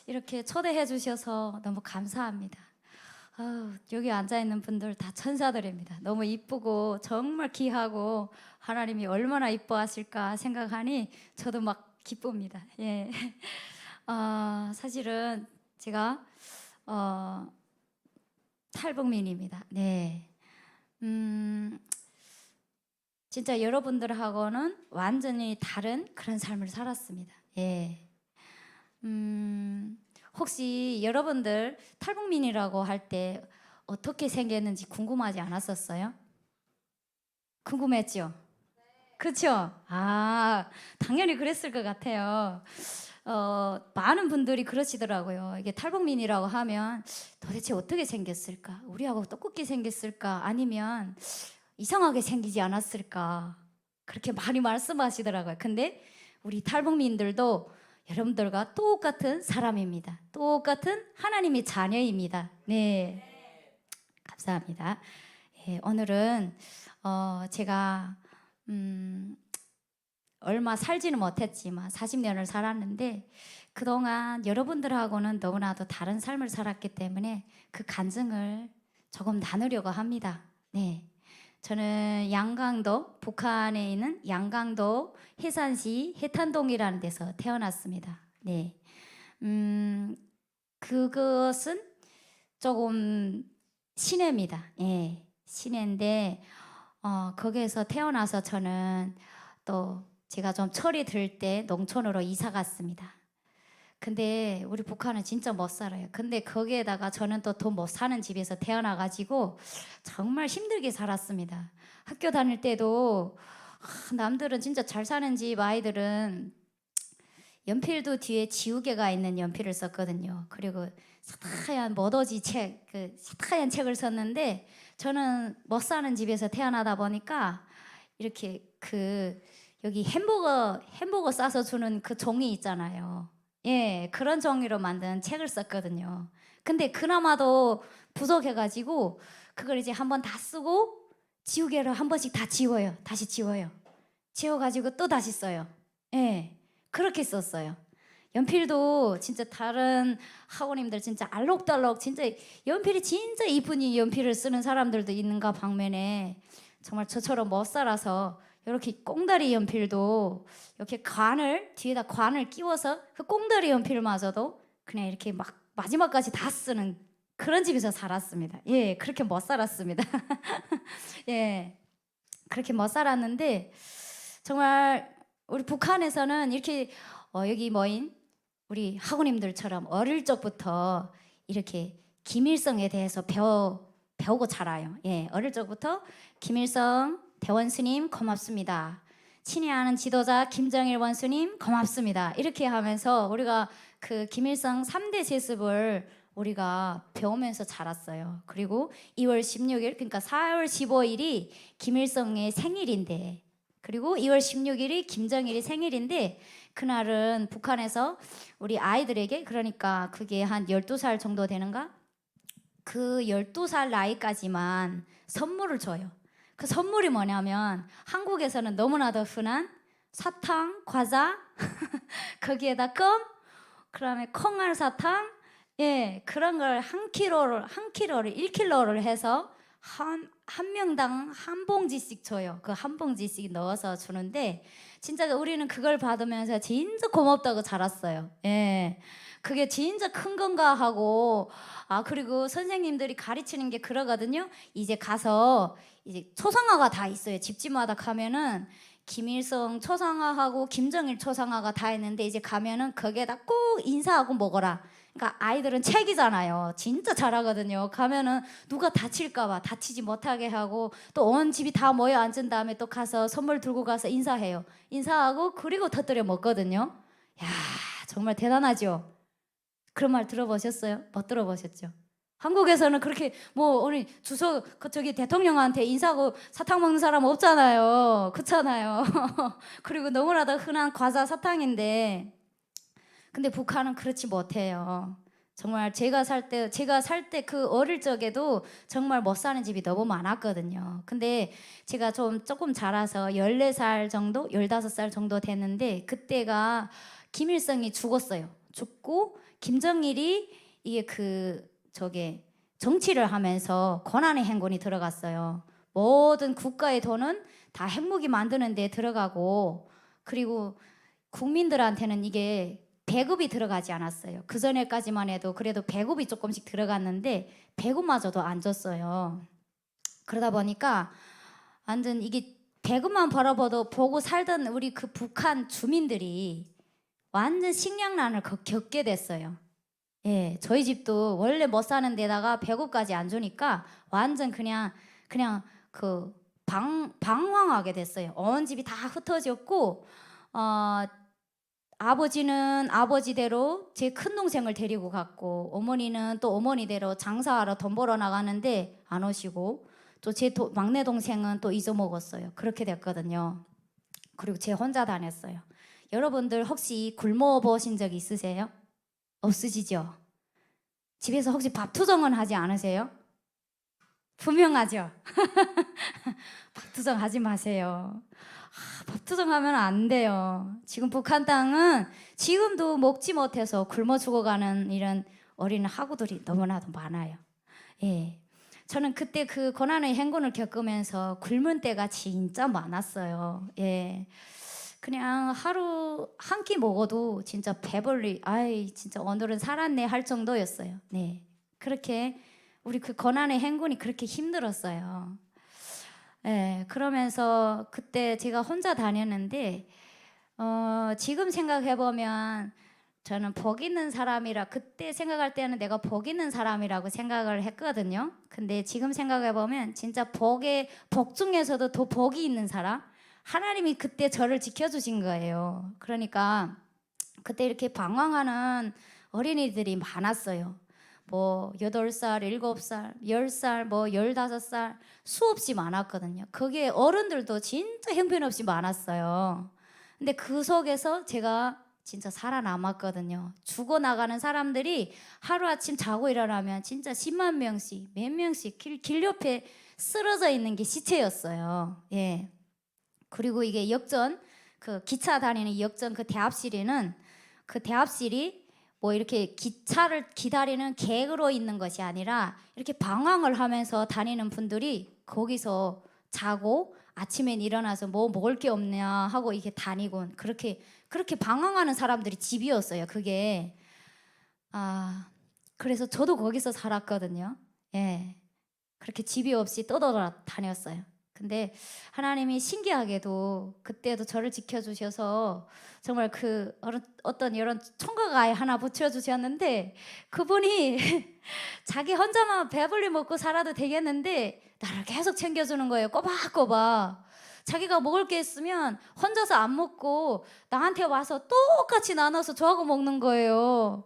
이렇게 초대해 주셔서 너무 감사합니다. 여기 앉아 있는 분들 다 천사들입니다. 너무 이쁘고 정말 귀하고 하나님이 얼마나 이뻐하실까 생각하니 저도 막 기쁩니다. 예. 사실은 제가 탈북민입니다. 네. 진짜 여러분들하고는 완전히 다른 그런 삶을 살았습니다. 예. 혹시 여러분들 탈북민이라고 할 때 어떻게 생겼는지 궁금하지 않았었어요? 궁금했죠? 그렇죠? 당연히 그랬을 것 같아요. 많은 분들이 그러시더라고요. 이게 탈북민이라고 하면 도대체 어떻게 생겼을까? 우리하고 똑같게 생겼을까? 아니면 이상하게 생기지 않았을까? 그렇게 많이 말씀하시더라고요. 근데 우리 탈북민들도 여러분들과 똑같은 사람입니다. 똑같은 하나님의 자녀입니다. 네, 감사합니다. 예, 오늘은 제가 얼마 살지는 못했지만 40년을 살았는데 그동안 여러분들하고는 너무나도 다른 삶을 살았기 때문에 그 간증을 조금 나누려고 합니다. 네. 저는 양강도, 북한에 있는 양강도 해산시 해탄동이라는 데서 태어났습니다. 네. 그것은 조금 시내입니다. 예. 시내인데 거기에서 태어나서 저는 또 제가 좀 철이 들 때 농촌으로 이사 갔습니다. 근데 우리 북한은 진짜 못 살아요. 근데 거기에다가 저는 또 돈 못 사는 집에서 태어나가지고 정말 힘들게 살았습니다. 학교 다닐 때도 남들은 진짜 잘 사는 집 아이들은 연필도 뒤에 지우개가 있는 연필을 썼거든요. 그리고 사타얀 머더지 책, 그 사타얀 책을 썼는데 저는 못 사는 집에서 태어나다 보니까 이렇게 여기 햄버거 싸서 주는 그 종이 있잖아요. 예, 그런 종이로 만든 책을 썼거든요. 근데 그나마도 부족해가지고 그걸 이제 한번 다 쓰고 지우개로 한 번씩 다 지워요. 다시 지워요. 지워가지고 또 다시 써요. 예, 그렇게 썼어요. 연필도 진짜 다른 학원님들 진짜 알록달록 진짜 연필이 진짜 이쁜 이 연필을 쓰는 사람들도 있는가 방면에 정말 저처럼 못 살아서 이렇게 꽁다리 연필도 이렇게 뒤에다 관을 끼워서 그 꽁다리 연필마저도 그냥 이렇게 막 마지막까지 다 쓰는 그런 집에서 살았습니다. 예, 그렇게 못 살았습니다. 예, 그렇게 못 살았는데 정말 우리 북한에서는 이렇게 여기 모인 우리 학우님들처럼 어릴 적부터 이렇게 김일성에 대해서 배우고 자라요. 예, 어릴 적부터 김일성 대원스님 고맙습니다. 친히 아는 지도자 김정일 원수님 고맙습니다. 이렇게 하면서 우리가 그 김일성 3대 세습을 우리가 배우면서 자랐어요. 그리고 2월 16일 그러니까 4월 15일이 김일성의 생일인데 그리고 2월 16일이 김정일이 생일인데 그날은 북한에서 우리 아이들에게 그러니까 그게 한 12살 정도 되는가? 그 12살 나이까지만 선물을 줘요. 그 선물이 뭐냐면 한국에서는 너무나도 흔한 사탕, 과자, 거기에다 껌, 그다음에 콩알 사탕, 예, 그런 걸 한 킬로를 1킬로를 해서 한 명당 한 봉지씩 줘요. 그 한 봉지씩 넣어서 주는데 진짜 우리는 그걸 받으면서 진짜 고맙다고 자랐어요. 예. 그게 진짜 큰 건가 하고 그리고 선생님들이 가르치는 게 그러거든요. 이제 가서 이제 초상화가 다 있어요. 집집마다 가면은 김일성 초상화하고 김정일 초상화가 다 있는데 이제 가면은 거기에다 꼭 인사하고 먹어라. 그러니까 아이들은 책이잖아요. 진짜 잘하거든요. 가면은 누가 다칠까봐 다치지 못하게 하고 또 온 집이 다 모여 앉은 다음에 또 가서 선물 들고 가서 인사해요. 인사하고 그리고 터뜨려 먹거든요. 야, 정말 대단하죠. 그런 말 들어보셨어요? 못 들어보셨죠? 한국에서는 그렇게 뭐 우리 저기 대통령한테 인사하고 사탕 먹는 사람 없잖아요. 그렇잖아요. 그리고 너무나도 흔한 과자 사탕인데 근데 북한은 그렇지 못해요. 정말 제가 살 때 그 어릴 적에도 정말 못 사는 집이 너무 많았거든요. 근데 제가 조금 자라서 14살 정도, 15살 정도 됐는데 그때가 김일성이 죽었어요. 죽고 김정일이 이게 저게 정치를 하면서 권한의 행군이 들어갔어요. 모든 국가의 돈은 다 핵무기 만드는 데 들어가고, 그리고 국민들한테는 이게 배급이 들어가지 않았어요. 그 전에까지만 해도 그래도 배급이 조금씩 들어갔는데 배급마저도 안 줬어요. 그러다 보니까 완전 이게 배급만 벌어봐도 보고 살던 우리 그 북한 주민들이 완전 식량난을 겪게 됐어요. 예, 저희 집도 원래 못 사는 데다가 배고까지 안 주니까 완전 그냥 그 방황하게 됐어요. 온 집이 다 흩어졌고, 아버지는 아버지대로 제 큰 동생을 데리고 갔고, 어머니는 또 어머니대로 장사하러 돈 벌어 나가는데 안 오시고, 또 제 막내 동생은 또 잊어먹었어요. 그렇게 됐거든요. 그리고 제 혼자 다녔어요. 여러분들 혹시 굶어 보신 적 있으세요? 없으시죠? 집에서 혹시 밥 투정은 하지 않으세요? 분명하죠? 밥 투정하지 마세요. 밥 투정하면 안 돼요. 지금 북한 땅은 지금도 먹지 못해서 굶어 죽어가는 이런 어린 학우들이 너무나도 많아요. 예, 저는 그때 그 고난의 행군을 겪으면서 굶은 때가 진짜 많았어요. 예, 그냥 하루 한 끼 먹어도 진짜 배불리, 아이 진짜 오늘은 살았네 할 정도였어요. 네, 그렇게 우리 그 고난의 행군이 그렇게 힘들었어요. 예, 그러면서 그때 제가 혼자 다녔는데, 지금 생각해보면 저는 복 있는 사람이라, 그때 생각할 때는 내가 복 있는 사람이라고 생각을 했거든요. 근데 지금 생각해보면 진짜 복 중에서도 더 복이 있는 사람, 하나님이 그때 저를 지켜주신 거예요. 그러니까 그때 이렇게 방황하는 어린이들이 많았어요. 뭐 8살, 7살, 10살, 뭐 15살 수없이 많았거든요. 거기에 어른들도 진짜 형편없이 많았어요. 근데 그 속에서 제가 진짜 살아남았거든요. 죽어나가는 사람들이 하루아침 자고 일어나면 진짜 10만 명씩, 몇 명씩 길 옆에 쓰러져 있는 게 시체였어요. 예. 그리고 이게 역전, 그 기차 다니는 역전 그 대합실에는, 그 대합실이 뭐 이렇게 기차를 기다리는 객으로 있는 것이 아니라 이렇게 방황을 하면서 다니는 분들이 거기서 자고 아침엔 일어나서 뭐 먹을 게 없냐 하고 이렇게 다니고, 그렇게 방황하는 사람들이 집이었어요. 그게 그래서 저도 거기서 살았거든요. 예, 그렇게 집이 없이 떠돌아다녔어요. 근데 하나님이 신기하게도 그때도 저를 지켜주셔서 정말 그 어떤 이런 총각아이 하나 붙여주셨는데, 그분이 자기 혼자만 배불리 먹고 살아도 되겠는데 나를 계속 챙겨주는 거예요. 꼬박꼬박. 자기가 먹을 게 있으면 혼자서 안 먹고 나한테 와서 똑같이 나눠서 저하고 먹는 거예요.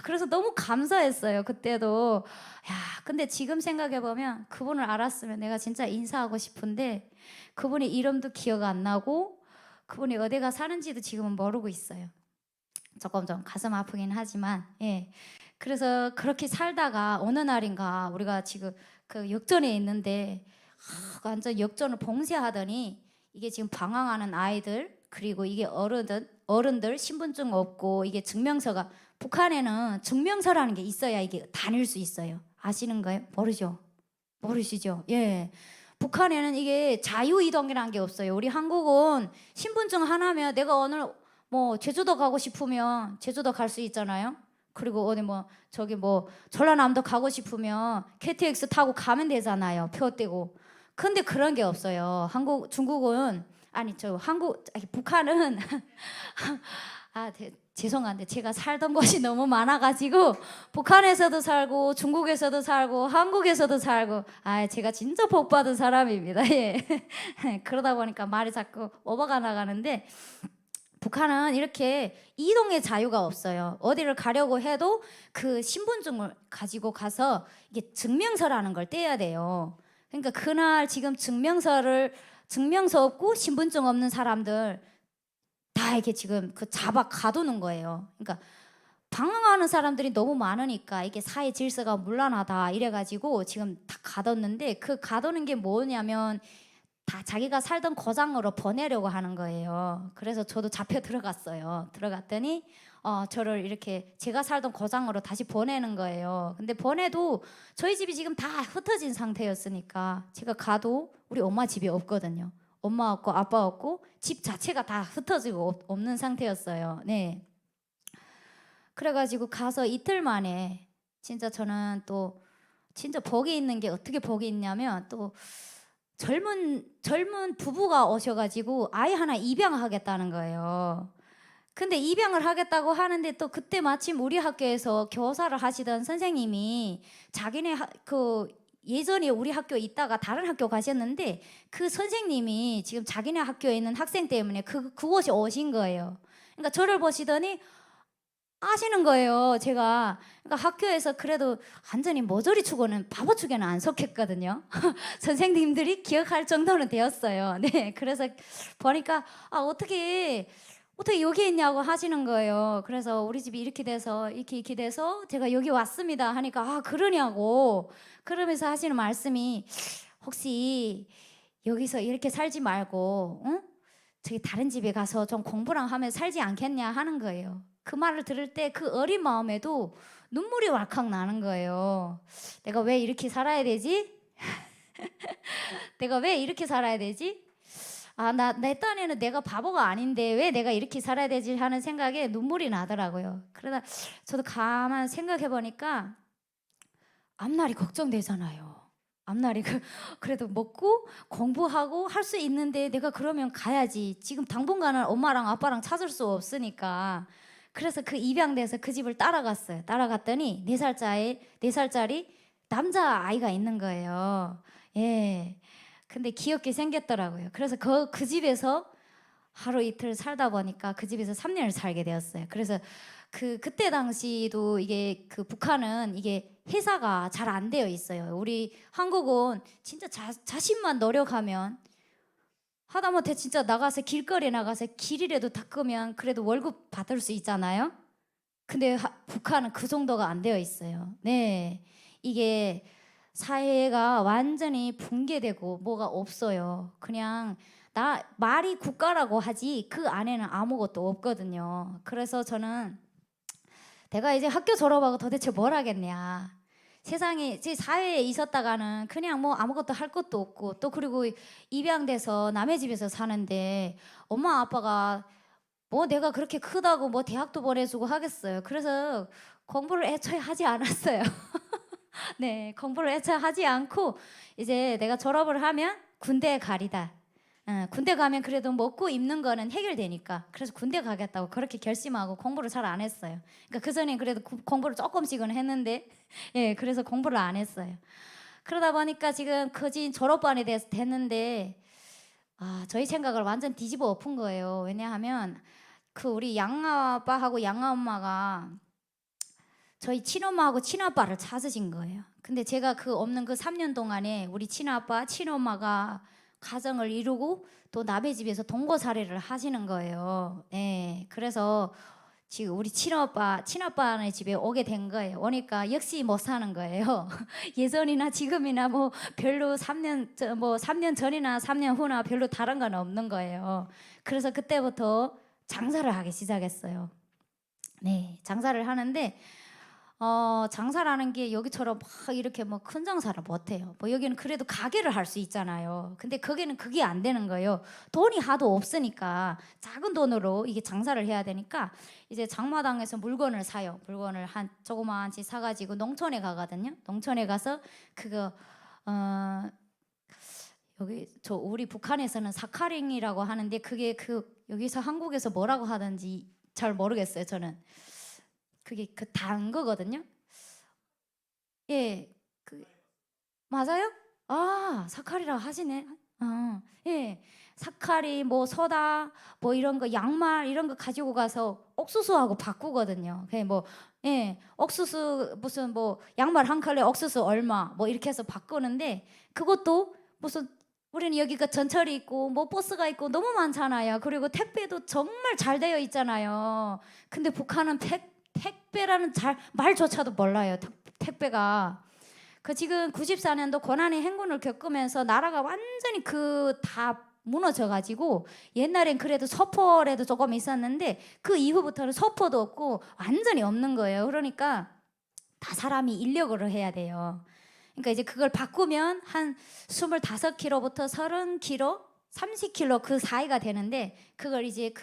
그래서 너무 감사했어요, 그때도. 야, 근데 지금 생각해보면 그분을 알았으면 내가 진짜 인사하고 싶은데 그분의 이름도 기억 안 나고 그분이 어디가 사는지도 지금은 모르고 있어요. 조금 좀 가슴 아프긴 하지만, 예. 그래서 그렇게 살다가 어느 날인가 우리가 지금 그 역전에 있는데, 완전 역전을 봉쇄하더니 이게 지금 방황하는 아이들, 그리고 이게 어른들 신분증 없고, 이게 증명서가, 북한에는 증명서라는 게 있어야 이게 다닐 수 있어요. 아시는 거예요? 모르죠? 모르시죠? 예. 북한에는 이게 자유이동이라는 게 없어요. 우리 한국은 신분증 하나면 내가 오늘 뭐 제주도 가고 싶으면 제주도 갈 수 있잖아요. 그리고 어디 뭐 저기 뭐 전라남도 가고 싶으면 KTX 타고 가면 되잖아요. 표 떼고. 근데 그런 게 없어요. 중국은, 아니 북한은 죄송한데 제가 살던 곳이 너무 많아가지고 북한에서도 살고 중국에서도 살고 한국에서도 살고, 제가 진짜 복 받은 사람입니다. 예. 그러다 보니까 말이 자꾸 오버가 나가는데, 북한은 이렇게 이동의 자유가 없어요. 어디를 가려고 해도 그 신분증을 가지고 가서 이게 증명서라는 걸 떼야 돼요. 그러니까 그날 지금 증명서 없고 신분증 없는 사람들 다 이렇게 지금 그 잡아 가두는 거예요. 그러니까 방황하는 사람들이 너무 많으니까 이게 사회 질서가 문란하다 이래가지고 지금 다 가뒀는데, 그 가두는 게 뭐냐면 다 자기가 살던 고장으로 보내려고 하는 거예요. 그래서 저도 잡혀 들어갔어요. 들어갔더니 저를 이렇게 제가 살던 고장으로 다시 보내는 거예요. 근데 보내도 저희 집이 지금 다 흩어진 상태였으니까 제가 가도 우리 엄마 집이 없거든요. 엄마 없고 아빠 없고 집 자체가 다 흩어지고 없는 상태였어요. 네. 그래가지고 가서 이틀 만에 진짜 저는 또 진짜 복이 있는 게 어떻게 복이 있냐면 또 젊은 부부가 오셔가지고 아이 하나 입양하겠다는 거예요. 근데 입양을 하겠다고 하는데 또 그때 마침 우리 학교에서 교사를 하시던 선생님이 자기네 그 예전에 우리 학교에 있다가 다른 학교 가셨는데 그 선생님이 지금 자기네 학교에 있는 학생 때문에 그곳이 오신 거예요. 그러니까 저를 보시더니 아시는 거예요. 제가 그러니까 학교에서 그래도 완전히 모조리 추고는 바보 축에는 안 속했거든요. 선생님들이 기억할 정도는 되었어요. 네, 그래서 보니까 어떻게 여기 있냐고 하시는 거예요. 그래서 우리 집이 이렇게 돼서 제가 여기 왔습니다 하니까 그러냐고 그러면서 하시는 말씀이 혹시 여기서 이렇게 살지 말고 저기 다른 집에 가서 좀 공부랑 하면 살지 않겠냐 하는 거예요. 그 말을 들을 때 그 어린 마음에도 눈물이 왈칵 나는 거예요. 내가 왜 이렇게 살아야 되지? 내가 왜 이렇게 살아야 되지? 내 딴에는 내가 바보가 아닌데 왜 내가 이렇게 살아야 되지 하는 생각에 눈물이 나더라고요. 그러다 저도 가만 생각해 보니까 앞날이 걱정되잖아요. 앞날이 그래도 먹고 공부하고 할 수 있는데 내가 그러면 가야지. 지금 당분간은 엄마랑 아빠랑 찾을 수 없으니까. 그래서 그 입양돼서 그 집을 따라갔어요. 따라갔더니 4살짜리 남자 아이가 있는 거예요. 예. 근데 귀엽게 생겼더라고요. 그래서 그 집에서 하루 이틀 살다 보니까 그 집에서 3년을 살게 되었어요. 그래서 그때 당시도 이게 그 북한은 이게 회사가 잘 안 되어 있어요. 우리 한국은 진짜 자신만 노력하면 하다못해 진짜 나가서 길거리에 나가서 길이라도 닦으면 그래도 월급 받을 수 있잖아요. 근데 북한은 그 정도가 안 되어 있어요. 네, 이게 사회가 완전히 붕괴되고 뭐가 없어요. 그냥 말이 국가라고 하지 그 안에는 아무것도 없거든요. 그래서 저는 내가 이제 학교 졸업하고 도대체 뭘 하겠냐. 세상에 제 사회에 있었다가는 그냥 뭐 아무것도 할 것도 없고 또 그리고 입양돼서 남의 집에서 사는데 엄마 아빠가 뭐 내가 그렇게 크다고 뭐 대학도 보내주고 하겠어요. 그래서 공부를 애초에 하지 않았어요. 네, 공부를 애초에 하지 않고 이제 내가 졸업을 하면 군대에 가리다. 군대 가면 그래도 먹고 입는 거는 해결되니까 그래서 군대 가겠다고 그렇게 결심하고 공부를 잘 안 했어요. 그러니까 그 전에 그래도 공부를 조금씩은 했는데 예, 그래서 공부를 안 했어요. 그러다 보니까 지금 거진 졸업반이 됐는데 저희 생각을 완전 뒤집어 엎은 거예요. 왜냐하면 그 우리 양아빠하고 양아엄마가 저희 친엄마하고 친아빠를 찾으신 거예요. 근데 제가 그 없는 그 3년 동안에 우리 친아빠, 친엄마가 가정을 이루고 또 남의 집에서 동거살이를 하시는 거예요. 네, 그래서 지금 우리 친아빠네 집에 오게 된 거예요. 오니까 역시 못 사는 거예요. 예전이나 지금이나 뭐 별로 3년 전이나 3년 후나 별로 다른 건 없는 거예요. 그래서 그때부터 장사를 하기 시작했어요. 네, 장사를 하는데 장사라는 게 여기처럼 막 이렇게 뭐 큰 장사를 못 해요. 뭐 여기는 그래도 가게를 할 수 있잖아요. 근데 거기는 그게 안 되는 거예요. 돈이 하도 없으니까 작은 돈으로 이게 장사를 해야 되니까 이제 장마당에서 물건을 사요. 물건을 한 조그만치 사가지고 농촌에 가거든요. 농촌에 가서 그거 여기 우리 북한에서는 사카링이라고 하는데 그게 여기서 한국에서 뭐라고 하든지 잘 모르겠어요. 저는. 그게 단 거거든요. 예, 맞아요? 사카리라 하시네. 예, 사카리 뭐 소다 뭐 이런 거 양말 이런 거 가지고 가서 옥수수하고 바꾸거든요. 옥수수 무슨 뭐 양말 한 켤레 옥수수 얼마 뭐 이렇게 해서 바꾸는데 그것도 무슨 우리는 여기가 전철이 있고 뭐 버스가 있고 너무 많잖아요. 그리고 택배도 정말 잘 되어 있잖아요. 근데 북한은 택배라는 말조차도 몰라요. 택배가. 그 지금 94년도 고난의 행군을 겪으면서 나라가 완전히 그 다 무너져가지고 옛날엔 그래도 서포라도 조금 있었는데 그 이후부터는 서포도 없고 완전히 없는 거예요. 그러니까 다 사람이 인력으로 해야 돼요. 그러니까 이제 그걸 바꾸면 한 25km부터 30km, 30km 그 사이가 되는데 그걸 이제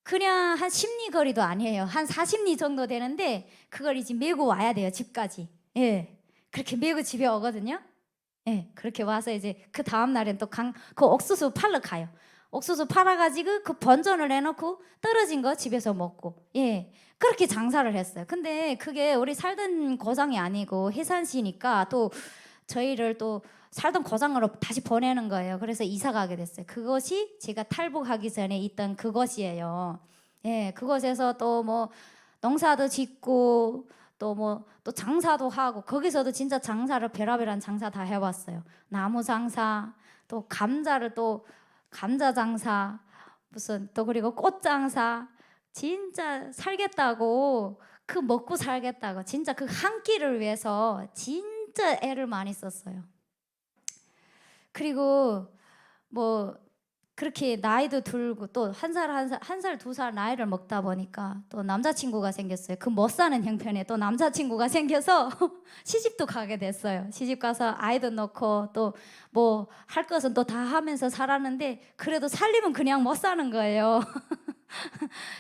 그냥 한 10리 거리도 아니에요. 한 40리 정도 되는데 그걸 이제 메고 와야 돼요. 집까지. 예. 그렇게 메고 집에 오거든요. 예. 그렇게 와서 이제 그 다음 날엔 또 그 옥수수 팔러 가요. 옥수수 팔아가지고 그 번전을 해놓고 떨어진 거 집에서 먹고. 예. 그렇게 장사를 했어요. 근데 그게 우리 살던 고장이 아니고 해산시니까 또 저희를 또 살던 고장으로 다시 보내는 거예요. 그래서 이사 가게 됐어요. 그것이 제가 탈북하기 전에 있던 그것이에요. 예, 그곳에서 또 뭐 농사도 짓고 또 뭐 또 장사도 하고 거기서도 진짜 장사를 별의별한 장사 다 해봤어요. 나무 장사, 또 감자를 또 감자 장사, 무슨 또 그리고 꽃 장사, 진짜 살겠다고 그 먹고 살겠다고 진짜 그 한 끼를 위해서 진짜 애를 많이 썼어요. 그리고 뭐 그렇게 나이도 들고 또 한 살, 2살 나이를 먹다 보니까 또 남자친구가 생겼어요. 그 못 사는 형편에 또 남자친구가 생겨서 시집도 가게 됐어요. 시집 가서 아이도 낳고 또 뭐 할 것은 또 다 하면서 살았는데 그래도 살림은 그냥 못 사는 거예요.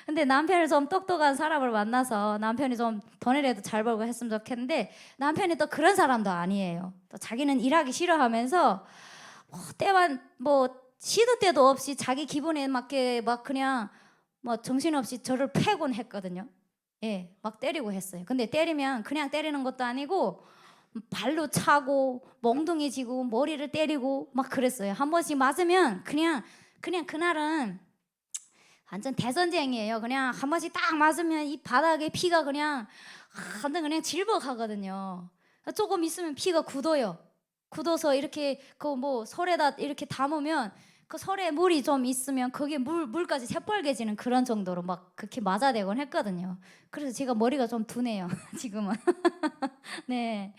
근데 남편이 좀 똑똑한 사람을 만나서 남편이 좀 돈이라도 잘 벌고 했으면 좋겠는데 남편이 또 그런 사람도 아니에요. 또 자기는 일하기 싫어하면서 때만 뭐 시도 때도 없이 자기 기분에 맞게 막 그냥 뭐 정신없이 저를 패곤 했거든요. 예, 막 때리고 했어요. 근데 때리면 그냥 때리는 것도 아니고 발로 차고 멍둥이지고 머리를 때리고 막 그랬어요. 한 번씩 맞으면 그냥 그날은 완전 대전쟁이에요. 그냥 한 번씩 딱 맞으면 이 바닥에 피가 그냥 완전 그냥 질퍽하거든요. 조금 있으면 피가 굳어요. 굳어서 이렇게 그 뭐 솔에다 이렇게 담으면 그 솔에 물이 좀 있으면 거기에 물까지 새빨개지는 그런 정도로 막 그렇게 맞아대곤 했거든요. 그래서 제가 머리가 좀 둔해요. 지금은. 네.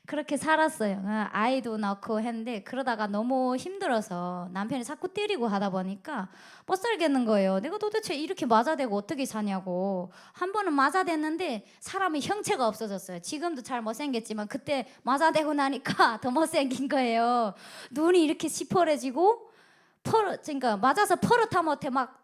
그렇게 살았어요. 아이도 낳고 했는데 그러다가 너무 힘들어서 남편이 자꾸 때리고 하다 보니까 못 살겠는 거예요. 내가 도대체 이렇게 맞아대고 어떻게 사냐고. 한 번은 맞아댔는데 사람이 형체가 없어졌어요. 지금도 잘 못생겼지만 그때 맞아대고 나니까 더 못생긴 거예요. 눈이 이렇게 시퍼래지고 그러니까 맞아서 퍼렇다 못해 막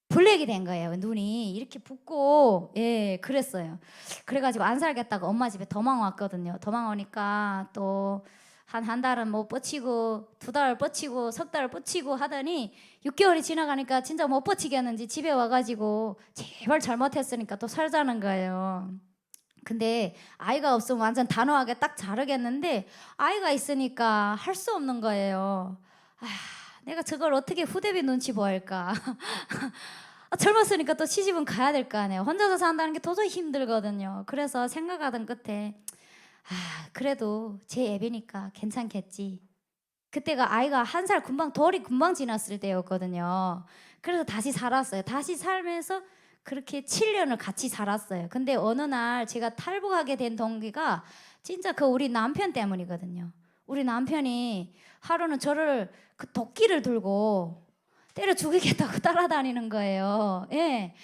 블랙이 된 거예요. 눈이 이렇게 붓고 예 그랬어요. 그래가지고 안 살겠다고 엄마 집에 도망 왔거든요. 도망 오니까 또 한 달은 뭐 뻗치고 2달 뻗치고 3달 뻗치고 하더니 6개월이 지나가니까 진짜 못 뻗치겠는지 집에 와가지고 제발 잘못했으니까 또 살자는 거예요. 근데 아이가 없으면 완전 단호하게 딱 자르겠는데 아이가 있으니까 할 수 없는 거예요. 아, 내가 저걸 어떻게 후대비 눈치 보일까? 젊었으니까 또 시집은 가야 될 거 아니에요. 혼자서 산다는 게 도저히 힘들거든요. 그래서 생각하던 끝에 그래도 제 애비니까 괜찮겠지. 그때가 아이가 1살 돌이 금방 지났을 때였거든요. 그래서 다시 살았어요. 다시 살면서 그렇게 7년을 같이 살았어요. 근데 어느 날 제가 탈북하게 된 동기가 진짜 그 우리 남편 때문이거든요. 우리 남편이 하루는 저를 그 도끼를 들고 때려 죽이겠다고 따라다니는 거예요. 예.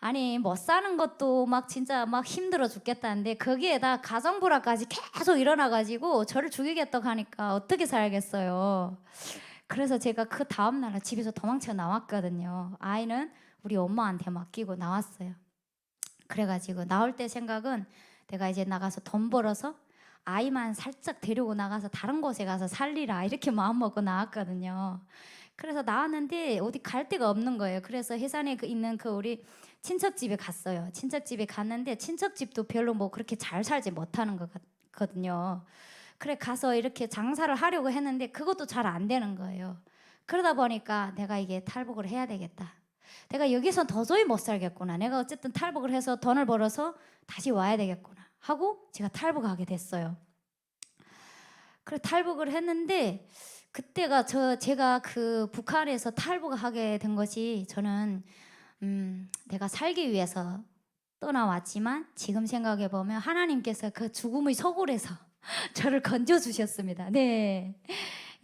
아니 못 사는 것도 막 진짜 막 힘들어 죽겠다는데 거기에다 가정 불화까지 계속 일어나가지고 저를 죽이겠다고 하니까 어떻게 살겠어요. 그래서 제가 그 다음 날 집에서 도망쳐 나왔거든요. 아이는 우리 엄마한테 맡기고 나왔어요. 그래가지고 나올 때 생각은 내가 이제 나가서 돈 벌어서 아이만 살짝 데리고 나가서 다른 곳에 가서 살리라 이렇게 마음먹고 나왔거든요. 그래서 나왔는데 어디 갈 데가 없는 거예요. 그래서 해산에 있는 그 우리 친척집에 갔어요. 친척집에 갔는데 친척집도 별로 뭐 그렇게 잘 살지 못하는 것 같거든요. 그래 가서 이렇게 장사를 하려고 했는데 그것도 잘 안 되는 거예요. 그러다 보니까 내가 이게 탈북을 해야 되겠다. 내가 여기서 도저히 못 살겠구나. 내가 어쨌든 탈북을 해서 돈을 벌어서 다시 와야 되겠구나 하고 제가 탈북하게 됐어요. 그래 탈북을 했는데 그때가 제가 그 북한에서 탈북하게 된 것이 저는 내가 살기 위해서 떠나왔지만 지금 생각해 보면 하나님께서 그 죽음의 소굴에서 저를 건져 주셨습니다. 네.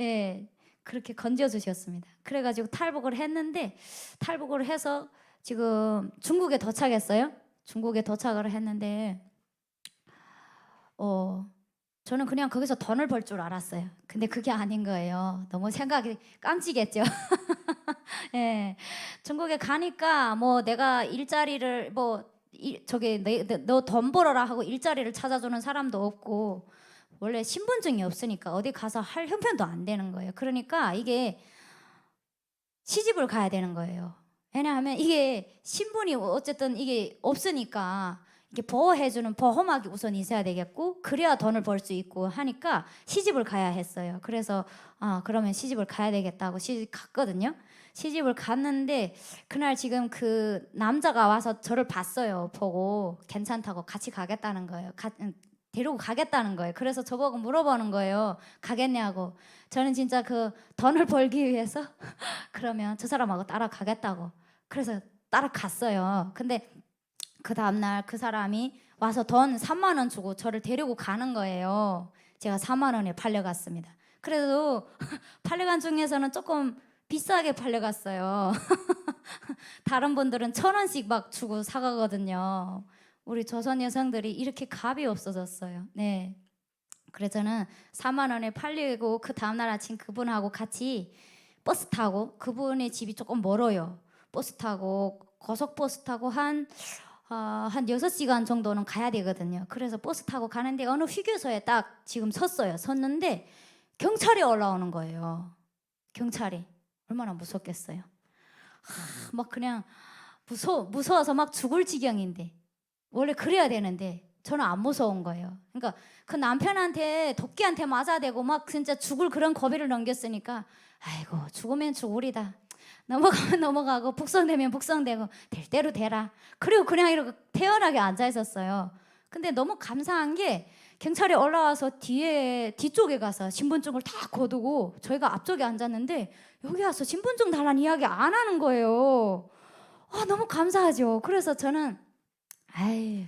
예. 그렇게 건져 주셨습니다. 그래 가지고 탈북을 했는데 탈북을 해서 지금 중국에 도착했어요. 중국에 도착을 했는데 어 저는 그냥 거기서 돈을 벌 줄 알았어요. 근데 그게 아닌 거예요. 너무 생각이 깜찍했죠. 예. 중국에 가니까 뭐 내가 일자리를 뭐 저기 너 돈 벌어라 하고 일자리를 찾아주는 사람도 없고 원래 신분증이 없으니까 어디 가서 할 형편도 안 되는 거예요. 그러니까 이게 시집을 가야 되는 거예요. 왜냐하면 이게 신분이 어쨌든 이게 없으니까 이게 보호해주는 보호막이 우선 있어야 되겠고 그래야 돈을 벌 수 있고 하니까 시집을 가야 했어요. 그래서 그러면 시집을 가야 되겠다고 시집 갔거든요. 시집을 갔는데 그날 지금 그 남자가 와서 저를 봤어요. 보고 괜찮다고 같이 가겠다는 거예요. 데리고 가겠다는 거예요. 그래서 저보고 물어보는 거예요. 가겠냐고. 저는 진짜 그 돈을 벌기 위해서 그러면 저 사람하고 따라가겠다고. 그래서 따라갔어요. 근데 그 다음날 그 사람이 와서 돈 3만 원 주고 저를 데리고 가는 거예요. 제가 4만 원에 팔려갔습니다. 그래도 팔려간 중에서는 조금 비싸게 팔려갔어요. 다른 분들은 1,000원씩 막 주고 사가거든요. 우리 조선 여성들이 이렇게 갑이 없어졌어요. 네. 그래서 저는 4만 원에 팔리고 그 다음날 아침 그분하고 같이 버스 타고 그분의 집이 조금 멀어요. 버스 타고 고속버스 타고 한 6시간 정도는 가야 되거든요. 그래서 버스 타고 가는데 어느 휴게소에 딱 지금 섰어요. 섰는데 경찰이 올라오는 거예요. 경찰이. 얼마나 무섭겠어요. 막 그냥 무서워서 막 죽을 지경인데 원래 그래야 되는데 저는 안 무서운 거예요. 그러니까 그 남편한테 도끼한테 맞아대고 막 진짜 죽을 그런 고비를 넘겼으니까 아이고 죽으면 죽으리다. 넘어가면 넘어가고 북성되면 북성되고 될 대로 되라. 그리고 그냥 이렇게 태연하게 앉아 있었어요. 근데 너무 감사한 게 경찰이 올라와서 뒤쪽에 가서 신분증을 다 거두고 저희가 앞쪽에 앉았는데 여기 와서 신분증 달라는 이야기 안 하는 거예요. 너무 감사하죠. 그래서 저는 아이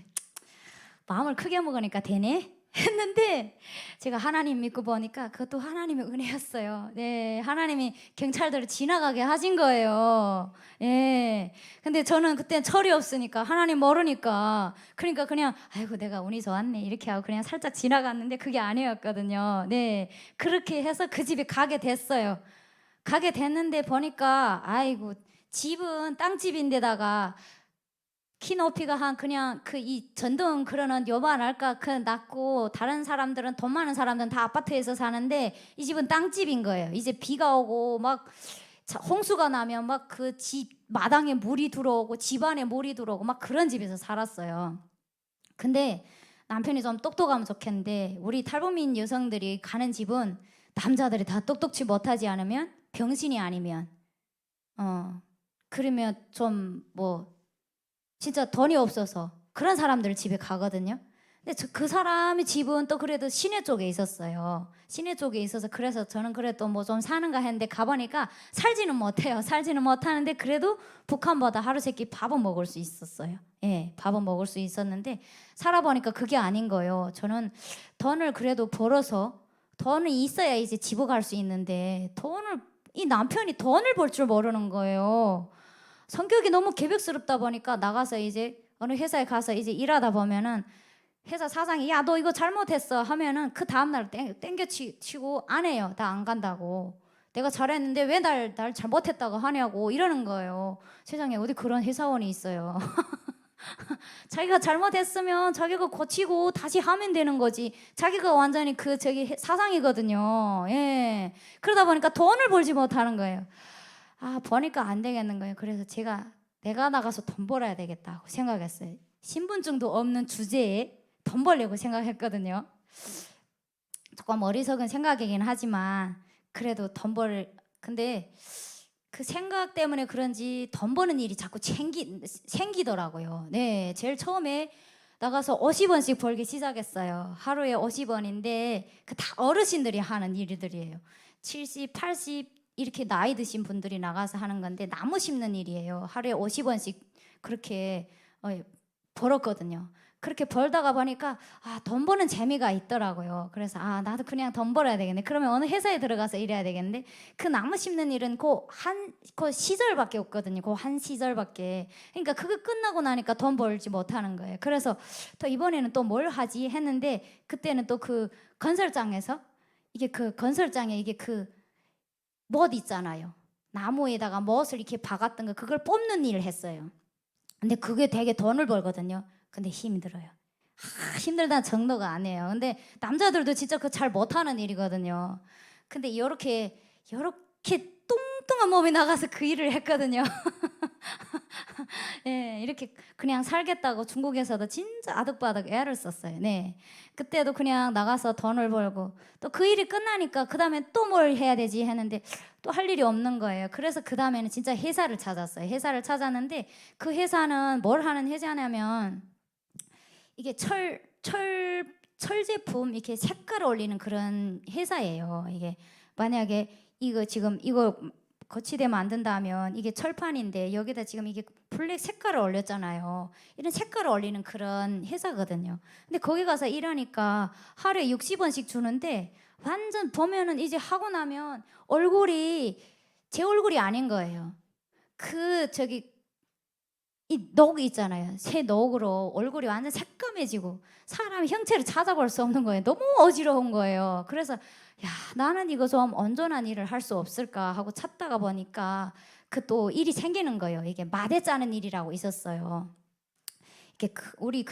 마음을 크게 먹으니까 되네 했는데 제가 하나님 믿고 보니까 그것도 하나님의 은혜였어요. 네, 하나님이 경찰들을 지나가게 하신 거예요. 예. 근데 저는 그때 철이 없으니까 하나님 모르니까 그러니까 그냥 아이고 내가 운이 좋았네 이렇게 하고 그냥 살짝 지나갔는데 그게 아니었거든요. 네, 그렇게 해서 그 집에 가게 됐어요. 가게 됐는데 보니까 아이고 집은 땅집인데다가 키 높이가 한 그냥 그 이 전동 그러는 요만할까 그 낮고 다른 사람들은 돈 많은 사람들은 다 아파트에서 사는데 이 집은 땅집인 거예요. 이제 비가 오고 막 홍수가 나면 막 그 집 마당에 물이 들어오고 집 안에 물이 들어오고 막 그런 집에서 살았어요. 근데 남편이 좀 똑똑하면 좋겠는데 우리 탈북민 여성들이 가는 집은 남자들이 다 똑똑치 못하지 않으면 병신이 아니면 그러면 좀 뭐 진짜 돈이 없어서 그런 사람들 집에 가거든요. 근데 그 사람의 집은 또 그래도 시내 쪽에 있었어요. 시내 쪽에 있어서 그래서 저는 그래도 뭐 좀 사는가 했는데 가보니까 살지는 못해요. 살지는 못하는데 그래도 북한보다 하루 세끼 밥은 먹을 수 있었어요. 예, 밥은 먹을 수 있었는데 살아보니까 그게 아닌 거예요. 저는 돈을 그래도 벌어서 돈이 있어야 이제 집을 갈 수 있는데 이 남편이 돈을 벌 줄 모르는 거예요. 성격이 너무 계획스럽다 보니까 나가서 이제 어느 회사에 가서 이제 일하다 보면은 회사 사장이 야 너 이거 잘못했어 하면은 그 다음날 땡겨치고 안 해요. 나 안 간다고. 내가 잘했는데 왜 날 잘못했다고 하냐고 이러는 거예요. 세상에 어디 그런 회사원이 있어요. 자기가 잘못했으면 자기가 고치고 다시 하면 되는 거지. 자기가 완전히 그 저기 사장이거든요. 예. 그러다 보니까 돈을 벌지 못하는 거예요. 보니까 안 되겠는 거예요. 그래서 내가 나가서 돈 벌어야 되겠다고 생각했어요. 신분증도 없는 주제에 돈 벌려고 생각했거든요. 조금 어리석은 생각이긴 하지만 그래도 근데 그 생각 때문에 그런지 돈 버는 일이 자꾸 생기더라고요. 네, 제일 처음에 나가서 50원씩 벌기 시작했어요. 하루에 50원인데 그 다 어르신들이 하는 일들이에요. 70, 80 이렇게 나이 드신 분들이 나가서 하는 건데 나무 심는 일이에요. 하루에 50원씩 그렇게 벌었거든요. 그렇게 벌다가 보니까 돈 버는 재미가 있더라고요. 그래서 나도 그냥 돈 벌어야 되겠네. 그러면 어느 회사에 들어가서 일해야 되겠는데 그 나무 심는 일은 그 시절밖에 없거든요. 그 한 시절밖에. 그러니까 그거 끝나고 나니까 돈 벌지 못하는 거예요. 그래서 또 이번에는 또 뭘 하지 했는데 그때는 또 그 건설장에서 이게 그 건설장에 이게 그 못 있잖아요. 나무에다가 못을 이렇게 박았던 거 그걸 뽑는 일을 했어요. 근데 그게 되게 돈을 벌거든요. 근데 힘들어요. 힘들다는 정도가 아니에요. 근데 남자들도 진짜 그 잘 못하는 일이거든요. 근데 이렇게 뚱뚱한 몸이 나가서 그 일을 했거든요. 예, 이렇게 그냥 살겠다고 중국에서도 진짜 아득바득 애를 썼어요. 네, 그때도 그냥 나가서 돈을 벌고 또 그 일이 끝나니까 그 다음에 또 뭘 해야 되지 했는데 또 할 일이 없는 거예요. 그래서 그 다음에는 진짜 회사를 찾았어요. 회사를 찾았는데 그 회사는 뭘 하는 회사냐면 이게 철 제품 이렇게 색깔을 올리는 그런 회사예요. 이게 만약에 이거 지금 이거 거치대 만든다면 이게 철판인데 여기다 지금 이게 블랙 색깔을 올렸잖아요. 이런 색깔을 올리는 그런 회사거든요. 근데 거기 가서 일하니까 하루에 60원씩 주는데 완전 보면은 이제 하고 나면 얼굴이 제 얼굴이 아닌 거예요. 그 저기 이 녹이 있잖아요. 새 녹으로 얼굴이 완전 새까매지고 사람 형체를 찾아볼 수 없는 거예요. 너무 어지러운 거예요. 그래서 나는 이거 좀 온전한 일을 할 수 없을까 하고 찾다가 보니까 그 또 일이 생기는 거예요. 이게 마대 짜는 일이라고 있었어요. 이렇게 우리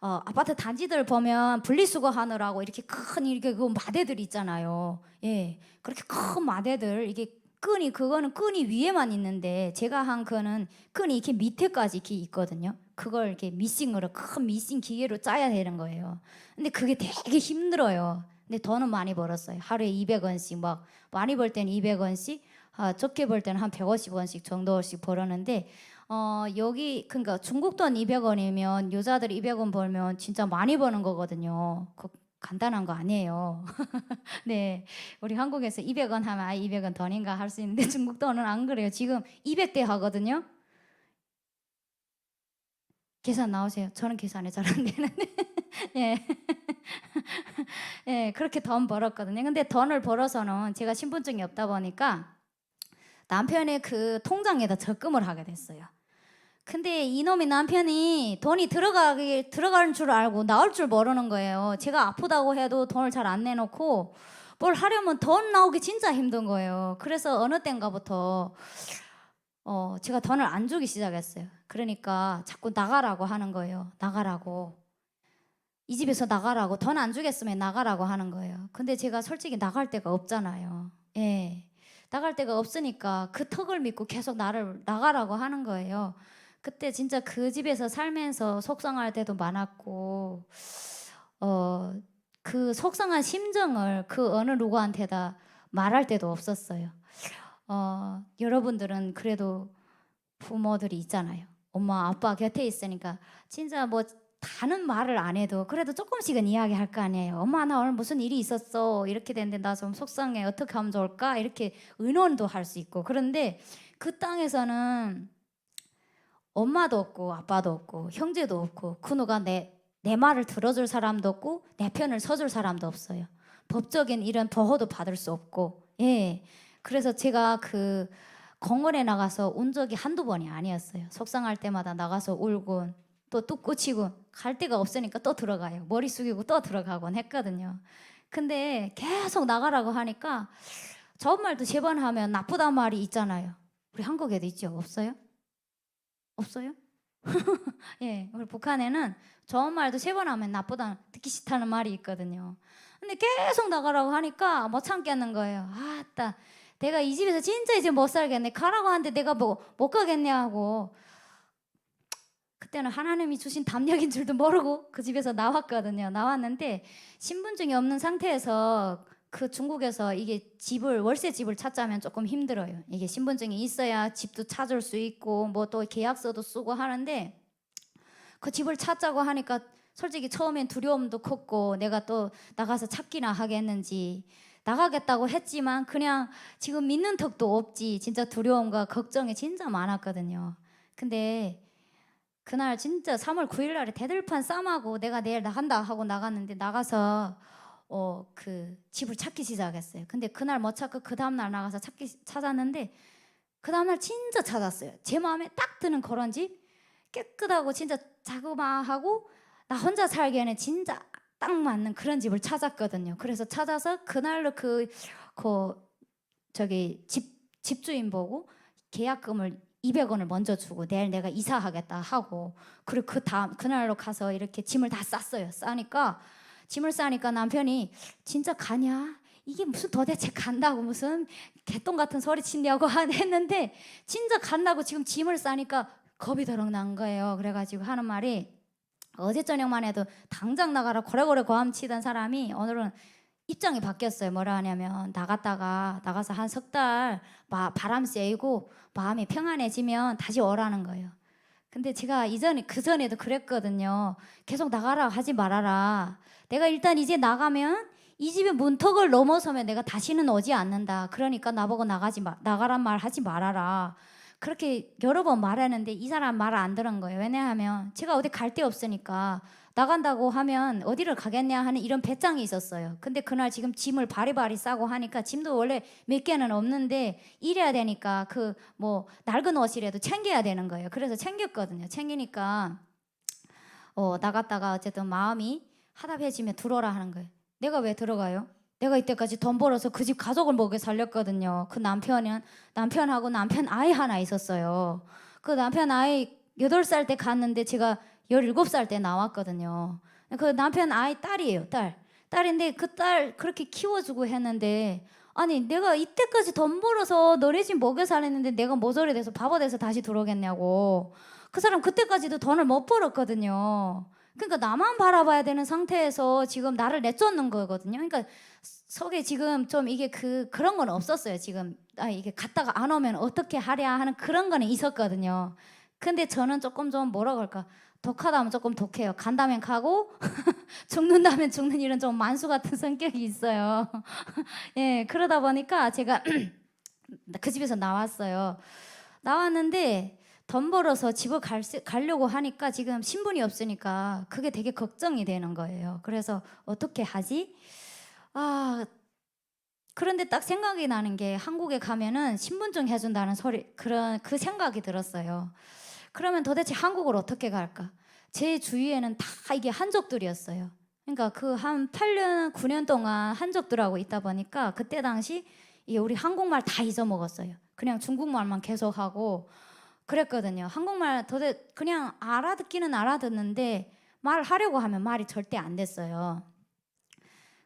아파트 단지들 보면 분리수거 하느라고 이렇게 큰 이렇게 그 마대들 있잖아요. 예, 그렇게 큰 마대들 이게 그거는 끈이 위에만 있는데 제가 한 거는 끈이 이렇게 밑에까지 이렇게 있거든요. 그걸 이렇게 미싱으로 큰 미싱 기계로 짜야 되는 거예요. 근데 그게 되게 힘들어요. 근데 돈은 많이 벌었어요. 하루에 200원씩 막 많이 벌 때는 200원씩, 적게 벌 때는 한 150원씩 정도씩 벌었는데 여기 그러니까 중국 돈 200원이면 여자들이 200원 벌면 진짜 많이 버는 거거든요. 간단한 거 아니에요. 네, 우리 한국에서 200원 하면 200원 돈인가 할 수 있는데 중국 돈은 안 그래요. 지금 200대 하거든요. 계산 나오세요. 저는 계산이 잘 안 되는데. 예. 예, 그렇게 돈 벌었거든요. 근데 돈을 벌어서는 제가 신분증이 없다 보니까 남편의 그 통장에다 적금을 하게 됐어요. 근데 이놈의 남편이 돈이 들어가는 줄 알고 나올 줄 모르는 거예요. 제가 아프다고 해도 돈을 잘 안 내놓고 뭘 하려면 돈 나오기 진짜 힘든 거예요. 그래서 어느 땐가부터 제가 돈을 안 주기 시작했어요. 그러니까 자꾸 나가라고 하는 거예요. 나가라고. 이 집에서 나가라고. 돈 안 주겠으면 나가라고 하는 거예요. 근데 제가 솔직히 나갈 데가 없잖아요. 예. 나갈 데가 없으니까 그 턱을 믿고 계속 나를 나가라고 하는 거예요. 그때 진짜 그 집에서 살면서 속상할 때도 많았고, 그 속상한 심정을 그 어느 누구한테다 말할 때도 없었어요. 여러분들은 그래도 부모들이 있잖아요. 엄마, 아빠 곁에 있으니까 진짜 뭐 다는 말을 안 해도 그래도 조금씩은 이야기할 거 아니에요. 엄마, 나 오늘 무슨 일이 있었어. 이렇게 됐는데 나 좀 속상해. 어떻게 하면 좋을까? 이렇게 의논도 할 수 있고. 그런데 그 땅에서는 엄마도 없고 아빠도 없고 형제도 없고 그 누가 내 말을 들어줄 사람도 없고 내 편을 서줄 사람도 없어요. 법적인 이런 보호도 받을 수 없고. 예. 그래서 제가 그 공원에 나가서 운 적이 한두 번이 아니었어요. 속상할 때마다 나가서 울곤 또 뚝 꽂히고 갈 데가 없으니까 또 들어가요. 머리 숙이고 또 들어가곤 했거든요. 근데 계속 나가라고 하니까 좋은 말도 세 번 하면 나쁘단 말이 있잖아요. 우리 한국에도 있죠? 없어요? 없어요? 예, 우리 북한에는 좋은 말도 세 번 하면 나쁘다, 듣기 싫다는 말이 있거든요. 근데 계속 나가라고 하니까 못 참겠는 거예요. 아따, 내가 이 집에서 진짜 이제 못 살겠네. 가라고 하는데 내가 뭐 못 가겠네 하고 그때는 하나님이 주신 담력인 줄도 모르고 그 집에서 나왔거든요. 나왔는데 신분증이 없는 상태에서 그 중국에서 이게 월세 집을 찾자면 조금 힘들어요. 이게 신분증이 있어야 집도 찾을 수 있고 뭐 또 계약서도 쓰고 하는데 그 집을 찾자고 하니까 솔직히 처음엔 두려움도 컸고 내가 또 나가서 찾기나 하겠는지 나가겠다고 했지만 그냥 지금 믿는 턱도 없지 진짜 두려움과 걱정이 진짜 많았거든요. 근데 그날 진짜 3월 9일 날에 대들판 쌈하고 내가 내일 나간다 하고 나갔는데 나가서 그 집을 찾기 시작했어요. 근데 그날 못 찾고 그 다음날 나가서 찾았는데 그 다음날 진짜 찾았어요. 제 마음에 딱 드는 그런 집, 깨끗하고 진짜 자그마하고 나 혼자 살기에는 진짜 딱 맞는 그런 집을 찾았거든요. 그래서 찾아서 그날로 저기 집주인 보고 계약금을 200원을 먼저 주고 내일 내가 이사하겠다 하고, 그리고 그 다음 그날로 가서 이렇게 짐을 다 쌌어요. 짐을 싸니까 남편이 진짜 가냐? 이게 무슨 도대체 간다고 무슨 개똥 같은 소리 친다고 했는데 진짜 간다고 지금 짐을 싸니까 겁이 더럭 난 거예요. 그래가지고 하는 말이, 어제 저녁만 해도 당장 나가라 고래고래 고함 치던 사람이 오늘은 입장이 바뀌었어요. 뭐라 하냐면 나가서 한 석 달 바람 쐬고 마음이 평안해지면 다시 오라는 거예요. 근데 제가 그전에도 그랬거든요. 계속 나가라 하지 말아라. 내가 일단 이제 나가면 이 집의 문턱을 넘어서면 내가 다시는 오지 않는다. 그러니까 나보고 나가란 말 하지 말아라. 그렇게 여러 번 말했는데 이 사람 말을 안 들은 거예요. 왜냐하면 제가 어디 갈 데 없으니까 나간다고 하면 어디를 가겠냐 하는 이런 배짱이 있었어요. 근데 그날 지금 짐을 바리바리 싸고 하니까 짐도 원래 몇 개는 없는데 일해야 되니까 그 뭐 낡은 옷이라도 챙겨야 되는 거예요. 그래서 챙겼거든요. 챙기니까 나갔다가 어쨌든 마음이 하답해지면 들어오라 하는 거예요. 내가 왜 들어가요? 내가 이때까지 돈 벌어서 그 집 가족을 먹여 살렸거든요. 그 남편하고 남편 아이 하나 있었어요. 그 남편 아이 8살 때 갔는데 제가 17살 때 나왔거든요. 그 남편 아이 딸이에요. 딸인데 그 딸 그렇게 키워주고 했는데, 아니 내가 이때까지 돈 벌어서 너네 집 먹여 살렸는데 내가 모조리 돼서 바보 돼서 다시 들어오겠냐고. 그 사람 그때까지도 돈을 못 벌었거든요. 그러니까 나만 바라봐야 되는 상태에서 지금 나를 내쫓는 거거든요. 그러니까 속에 지금 좀 이게 그런 건 없었어요. 지금 이게 갔다가 안 오면 어떻게 하랴 하는 그런 거는 있었거든요. 근데 저는 조금 좀 뭐라고 할까, 독하다 하면 조금 독해요. 간다면 가고 죽는다면 죽는 일은 좀 만수 같은 성격이 있어요. 예, 그러다 보니까 제가 그 집에서 나왔어요. 나왔는데 돈 벌어서 집을 가려고 하니까 지금 신분이 없으니까 그게 되게 걱정이 되는 거예요. 그래서 어떻게 하지? 그런데 딱 생각이 나는 게, 한국에 가면은 신분증 해준다는 그 생각이 들었어요. 그러면 도대체 한국을 어떻게 갈까? 제 주위에는 다 이게 한족들이었어요. 그러니까 그 한 8년, 9년 동안 한족들하고 있다 보니까 그때 당시 이게 우리 한국말 다 잊어먹었어요. 그냥 중국말만 계속하고 그랬거든요. 한국말 그냥 알아듣기는 알아듣는데 말하려고 하면 말이 절대 안 됐어요.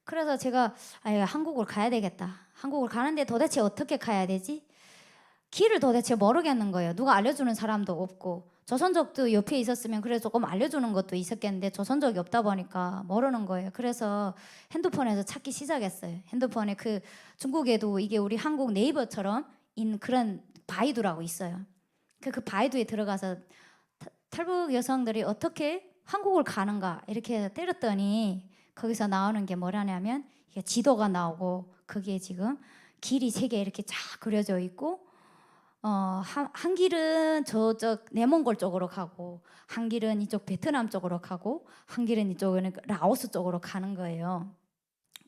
그래서 제가 한국을 가야 되겠다. 한국을 가는데 도대체 어떻게 가야 되지? 길을 도대체 모르겠는 거예요. 누가 알려주는 사람도 없고, 조선족도 옆에 있었으면 그래도 조금 알려주는 것도 있었겠는데 조선족이 없다 보니까 모르는 거예요. 그래서 핸드폰에서 찾기 시작했어요. 핸드폰에 그 중국에도 이게 우리 한국 네이버처럼 그런 바이두라고 있어요. 그 바이두에 들어가서 탈북 여성들이 어떻게 한국을 가는가 이렇게 때렸더니 거기서 나오는 게 뭐라냐면 이게 지도가 나오고 거기에 지금 길이 3개 이렇게 쫙 그려져 있고, 한 길은 저쪽 내몽골 쪽으로 가고, 한 길은 이쪽 베트남 쪽으로 가고, 한 길은 이쪽은 라오스 쪽으로 가는 거예요.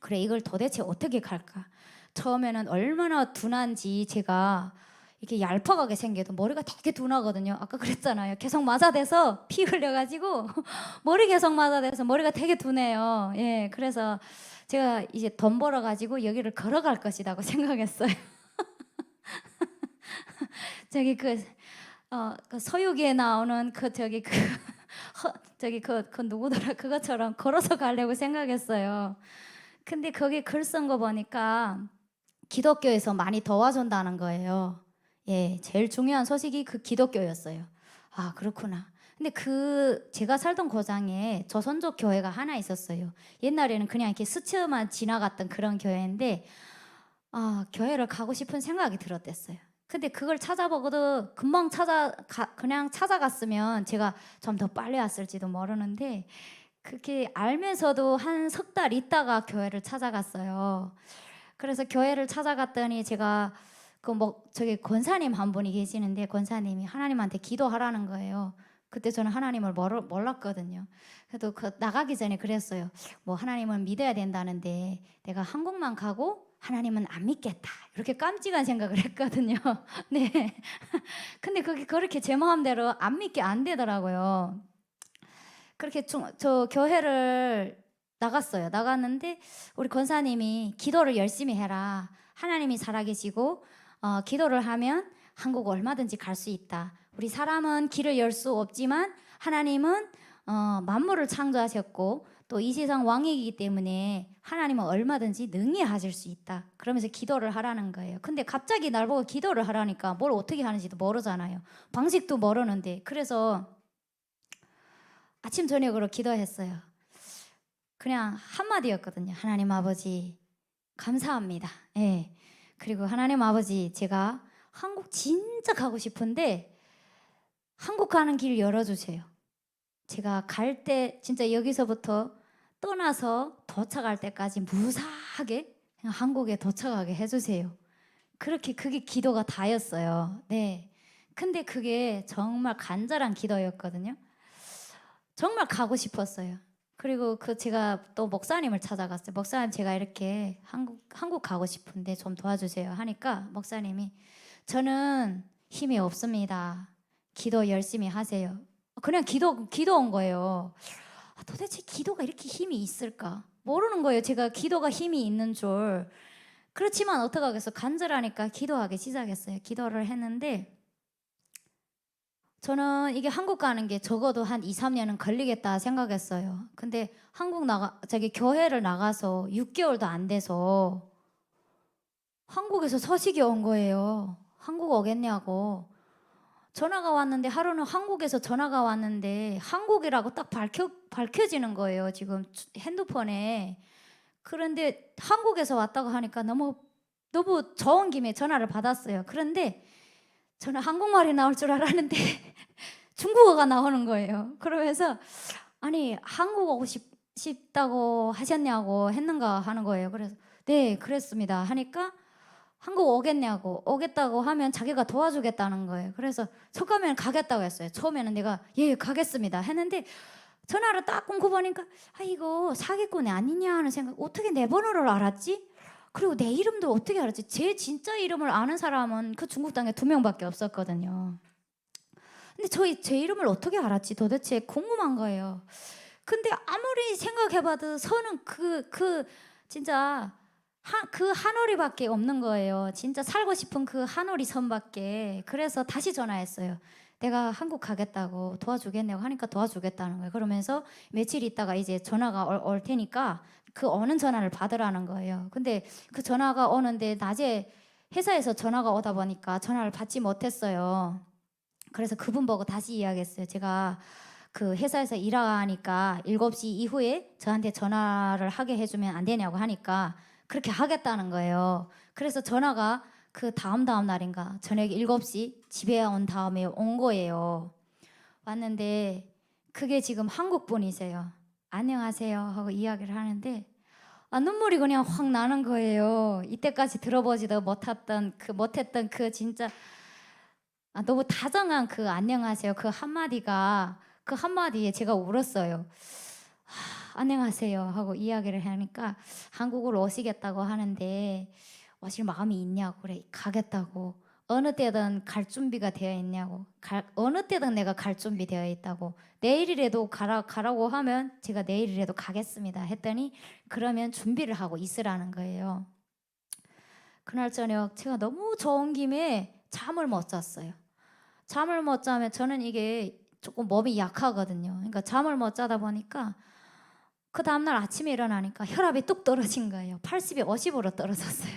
그래, 이걸 도대체 어떻게 갈까? 처음에는 얼마나 둔한지, 제가 이렇게 얄팍하게 생겨도 머리가 되게 둔하거든요. 아까 그랬잖아요. 계속 맞아대서 피 흘려가지고 머리 계속 맞아대서 머리가 되게 둔해요. 예, 그래서 제가 이제 돈 벌어가지고 여기를 걸어갈 것이라고 생각했어요. 저기 그 서유기에 나오는 그 누구더라, 그것처럼 걸어서 가려고 생각했어요. 근데 거기 글 쓴 거 보니까 기독교에서 많이 도와준다는 거예요. 예, 제일 중요한 소식이 그 기독교였어요. 아, 그렇구나. 근데 제가 살던 고장에 조선족 교회가 하나 있었어요. 옛날에는 그냥 이렇게 스쳐만 지나갔던 그런 교회인데, 교회를 가고 싶은 생각이 들었댔어요. 근데 그걸 찾아보고도 금방 그냥 찾아갔으면 제가 좀 더 빨리 왔을지도 모르는데, 그렇게 알면서도 한 석 달 있다가 교회를 찾아갔어요. 그래서 교회를 찾아갔더니 제가 저기 권사님 한 분이 계시는데, 권사님이 하나님한테 기도하라는 거예요. 그때 저는 하나님을 몰랐거든요. 그래도 나가기 전에 그랬어요. 뭐 하나님을 믿어야 된다는데 내가 한국만 가고 하나님은 안 믿겠다. 이렇게 깜찍한 생각을 했거든요. 네. 근데 그게 그렇게 제 마음대로 안 믿게 안 되더라고요. 그렇게 저 교회를 나갔어요. 나갔는데 우리 권사님이 기도를 열심히 해라. 하나님이 살아계시고 기도를 하면 한국 얼마든지 갈 수 있다. 우리 사람은 길을 열 수 없지만 하나님은 만물을 창조하셨고 또 이 세상 왕이기 때문에 하나님은 얼마든지 능히 하실 수 있다. 그러면서 기도를 하라는 거예요. 근데 갑자기 날 보고 기도를 하라니까 뭘 어떻게 하는지도 모르잖아요. 방식도 모르는데. 그래서 아침 저녁으로 기도했어요. 그냥 한마디였거든요. 하나님 아버지 감사합니다. 예. 그리고 하나님 아버지 제가 한국 진짜 가고 싶은데 한국 가는 길 열어주세요. 제가 갈 때 진짜 여기서부터 떠나서 도착할 때까지 무사하게 그냥 한국에 도착하게 해주세요. 그렇게 그게 기도가 다였어요. 네. 근데 그게 정말 간절한 기도였거든요. 정말 가고 싶었어요. 그리고 제가 또 목사님을 찾아갔어요. 목사님 제가 이렇게 한국 가고 싶은데 좀 도와주세요 하니까 목사님이 저는 힘이 없습니다. 기도 열심히 하세요. 그냥 기도 온 거예요. 도대체 기도가 이렇게 힘이 있을까? 모르는 거예요. 제가 기도가 힘이 있는 줄. 그렇지만 어떡하겠어. 간절하니까 기도하기 시작했어요. 기도를 했는데 저는 이게 한국 가는 게 적어도 한 2, 3년은 걸리겠다 생각했어요. 근데 교회를 나가서 6개월도 안 돼서 한국에서 소식이 온 거예요. 한국 오겠냐고. 전화가 왔는데 하루는 한국에서 전화가 왔는데 한국이라고 딱 밝혀지는 거예요. 지금 핸드폰에. 그런데 한국에서 왔다고 하니까 너무 좋은 김에 전화를 받았어요. 그런데 저는 한국말이 나올 줄 알았는데 중국어가 나오는 거예요. 그러면서 아니 한국 오고 싶다고 하셨냐고 했는가 하는 거예요. 그래서 네 그랬습니다 하니까 한국 오겠다고 하면 자기가 도와주겠다는 거예요. 그래서 처음에는 가겠다고 했어요. 처음에는 내가 예 가겠습니다 했는데 전화를 딱 끊고 보니까 이거 사기꾼이 아니냐 하는 생각. 어떻게 내 번호를 알았지? 그리고 내 이름도 어떻게 알았지? 제 진짜 이름을 아는 사람은 그 중국 땅에 2명밖에 없었거든요. 근데 제 이름을 어떻게 알았지? 도대체 궁금한 거예요. 근데 아무리 생각해봐도 선은 진짜 그 한 오리밖에 없는 거예요. 진짜 살고 싶은 그 한 오리 선밖에. 그래서 다시 전화했어요. 내가 한국 가겠다고 도와주겠냐고 하니까 도와주겠다는 거예요. 그러면서 며칠 있다가 이제 전화가 올 테니까 그 오는 전화를 받으라는 거예요. 근데 그 전화가 오는데 낮에 회사에서 전화가 오다 보니까 전화를 받지 못했어요. 그래서 그분 보고 다시 이야기했어요. 제가 그 회사에서 일하니까 7시 이후에 저한테 전화를 하게 해주면 안 되냐고 하니까 그렇게 하겠다는 거예요. 그래서 전화가 그 다음 날인가 저녁 7시 집에 온 다음에 온 거예요. 왔는데 그게 지금 한국 분이세요. 안녕하세요 하고 이야기를 하는데 눈물이 그냥 확 나는 거예요. 이때까지 들어보지도 못했던 그 진짜 너무 다정한 그 안녕하세요 그 한마디에 제가 울었어요. 안녕하세요 하고 이야기를 하니까 한국으로 오시겠다고 하는데 오실 마음이 있냐고. 그래 가겠다고. 어느 때든 갈 준비가 되어 있냐고. 어느 때든 내가 갈 준비 되어 있다고. 내일이라도 가라고 하면 제가 내일이라도 가겠습니다 했더니 그러면 준비를 하고 있으라는 거예요. 그날 저녁 제가 너무 좋은 김에 잠을 못 잤어요. 잠을 못 자면 저는 이게 조금 몸이 약하거든요. 그러니까 잠을 못 자다 보니까 그 다음날 아침에 일어나니까 혈압이 뚝 떨어진 거예요. 80이 50으로 떨어졌어요.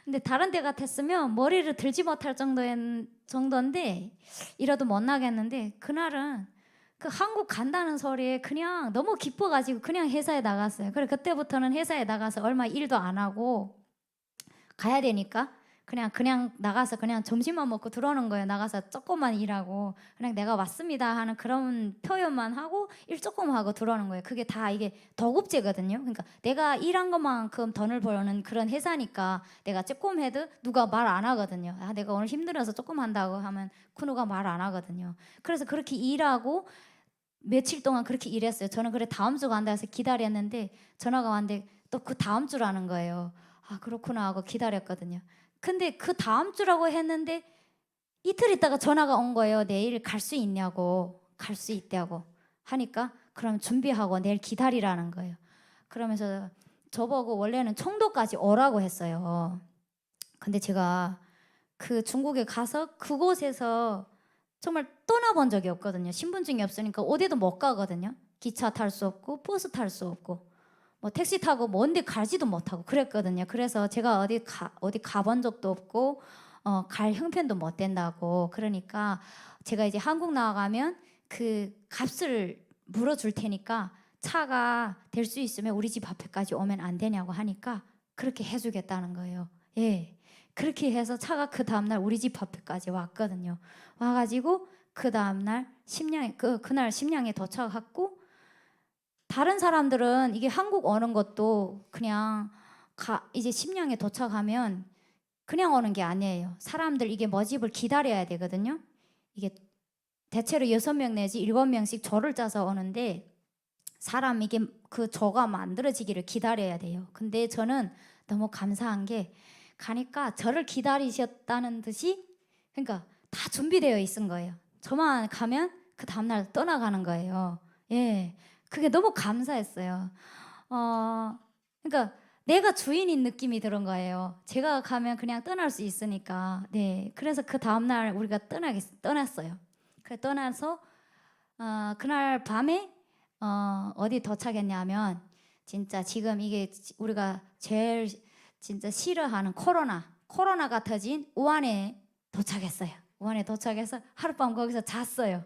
근데 다른 데 같았으면 머리를 들지 못할 정도인데 이러도 못 나겠는데 그날은 그 한국 간다는 소리에 그냥 너무 기뻐가지고 그냥 회사에 나갔어요. 그래 그때부터는 회사에 나가서 얼마 일도 안 하고 가야 되니까 그냥 나가서 그냥 점심만 먹고 들어오는 거예요. 나가서 조금만 일하고 그냥 내가 왔습니다 하는 그런 표현만 하고 일 조금 하고 들어오는 거예요. 그게 다 이게 도급제거든요. 그러니까 내가 일한 것만큼 돈을 버는 그런 회사니까 내가 조금 해도 누가 말 안 하거든요. 아, 내가 오늘 힘들어서 조금 한다고 하면 그 누가 말 안 하거든요. 그래서 그렇게 일하고 며칠 동안 그렇게 일했어요. 저는 그래 다음 주 간다 해서 기다렸는데 전화가 왔는데 또 그 다음 주라는 거예요. 아, 그렇구나 하고 기다렸거든요. 근데 그 다음 주라고 했는데 이틀 있다가 전화가 온 거예요. 내일 갈 수 있냐고. 갈 수 있다고 하니까 그럼 준비하고 내일 기다리라는 거예요. 그러면서 저보고 원래는 청도까지 오라고 했어요. 근데 제가 그 중국에 가서 그곳에서 정말 떠나본 적이 없거든요. 신분증이 없으니까 어디도 못 가거든요. 기차 탈 수 없고 버스 탈 수 없고 뭐 택시 타고 먼데 가지도 못하고 그랬거든요. 그래서 제가 어디 가본 적도 없고 갈 형편도 못 된다고. 그러니까 제가 이제 한국 나가면 그 값을 물어줄 테니까 차가 될 수 있으면 우리 집 앞에까지 오면 안 되냐고 하니까 그렇게 해주겠다는 거예요. 예. 그렇게 해서 차가 그 다음날 우리 집 앞에까지 왔거든요. 와가지고 그 다음날 그날 심양에 도착했고 다른 사람들은 이게 한국 오는 것도 그냥 이제 심양에 도착하면 그냥 오는 게 아니에요. 사람들 이게 모집을 기다려야 되거든요. 이게 대체로 6명 내지 7명씩 조를 짜서 오는데 사람 이게 그 조가 만들어지기를 기다려야 돼요. 근데 저는 너무 감사한 게 가니까 저를 기다리셨다는 듯이 그러니까 다 준비되어 있은 거예요. 저만 가면 그 다음날 떠나가는 거예요. 예, 그게 너무 감사했어요. 그러니까 내가 주인인 느낌이 드는 거예요. 제가 가면 그냥 떠날 수 있으니까. 네, 그래서 그 다음날 우리가 떠났어요. 그래 떠나서 그날 밤에 어디 도착했냐면 진짜 지금 이게 우리가 제일 진짜 싫어하는 코로나가 터진 우한에 도착했어요. 우한에 도착해서 하룻밤 거기서 잤어요.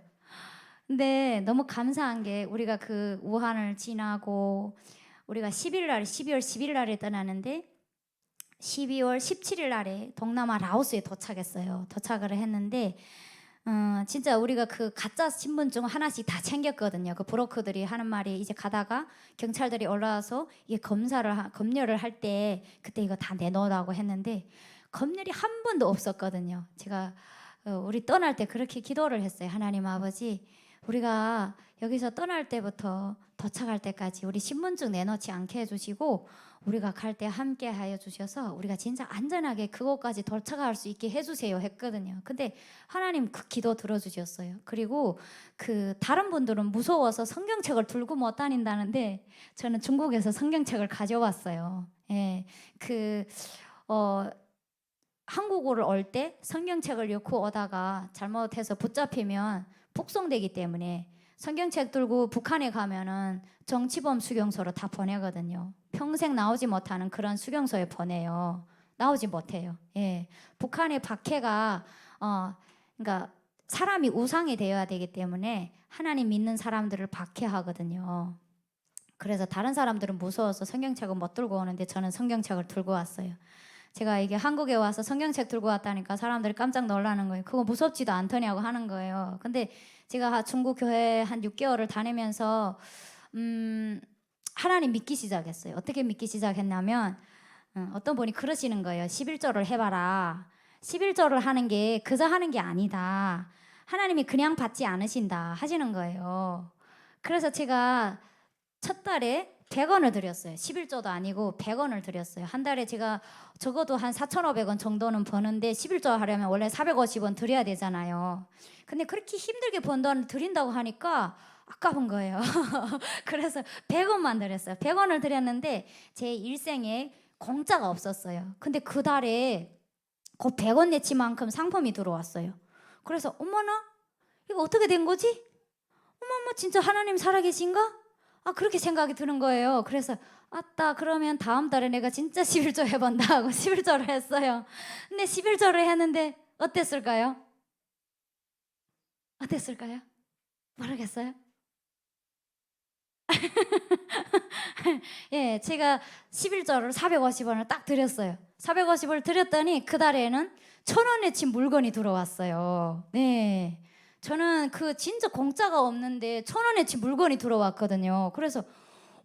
근데 너무 감사한 게 우리가 그 우한을 지나고 우리가 12월 10일 날에 떠나는데 12월 17일 날에 동남아 라오스에 도착했어요. 도착을 했는데 진짜 우리가 그 가짜 신분증 하나씩 다 챙겼거든요. 그 브로커들이 하는 말이 이제 가다가 경찰들이 올라와서 이게 검열을 할 때 그때 이거 다 내놓으라고 했는데 검열이 한 번도 없었거든요. 제가 우리 떠날 때 그렇게 기도를 했어요. 하나님 아버지, 우리가 여기서 떠날 때부터 도착할 때까지 우리 신분증 내놓지 않게 해주시고 우리가 갈 때 함께 하여 주셔서 우리가 진짜 안전하게 그곳까지 도착할 수 있게 해주세요 했거든요. 근데 하나님 그 기도 들어주셨어요. 그리고 그 다른 분들은 무서워서 성경책을 들고 못 다닌다는데 저는 중국에서 성경책을 가져왔어요. 예, 한국으로 올 때 성경책을 놓고 오다가 잘못해서 붙잡히면 북송되기 때문에 성경책 들고 북한에 가면은 정치범 수용소로 다 보내거든요. 평생 나오지 못하는 그런 수용소에 보내요. 나오지 못해요. 예, 북한의 박해가 그러니까 사람이 우상이 되어야 되기 때문에 하나님 믿는 사람들을 박해하거든요. 그래서 다른 사람들은 무서워서 성경책을 못 들고 오는데 저는 성경책을 들고 왔어요. 제가 이게 한국에 와서 성경책 들고 왔다니까 사람들이 깜짝 놀라는 거예요. 그거 무섭지도 않더냐고 하는 거예요. 근데 제가 중국 교회 한 6개월을 다니면서 하나님 믿기 시작했어요. 어떻게 믿기 시작했냐면 어떤 분이 그러시는 거예요. 11조를 해봐라. 11조를 하는 게 그저 하는 게 아니다. 하나님이 그냥 받지 않으신다 하시는 거예요. 그래서 제가 첫 달에 100원을 드렸어요. 11조도 아니고 100원을 드렸어요. 한 달에 제가 적어도 한 4,500원 정도는 버는데 11조 하려면 원래 450원 드려야 되잖아요. 근데 그렇게 힘들게 번 돈을 드린다고 하니까 아까운 거예요. 그래서 100원만 드렸어요. 100원을 드렸는데 제 일생에 공짜가 없었어요. 근데 그 달에 그 100원 내치만큼 상품이 들어왔어요. 그래서 어머나 이거 어떻게 된 거지? 어머머 진짜 하나님 살아계신가? 그렇게 생각이 드는 거예요. 그래서 아따 그러면 다음 달에 내가 진짜 11조 해본다 하고 11조를 했어요. 근데 11조를 했는데 어땠을까요? 모르겠어요. 예, 제가 11조를 450원을 딱 드렸어요. 450원을 드렸더니 그 달에는 1,000원어치 물건이 들어왔어요. 네. 저는 그 진짜 공짜가 없는데 1,000원어치 물건이 들어왔거든요. 그래서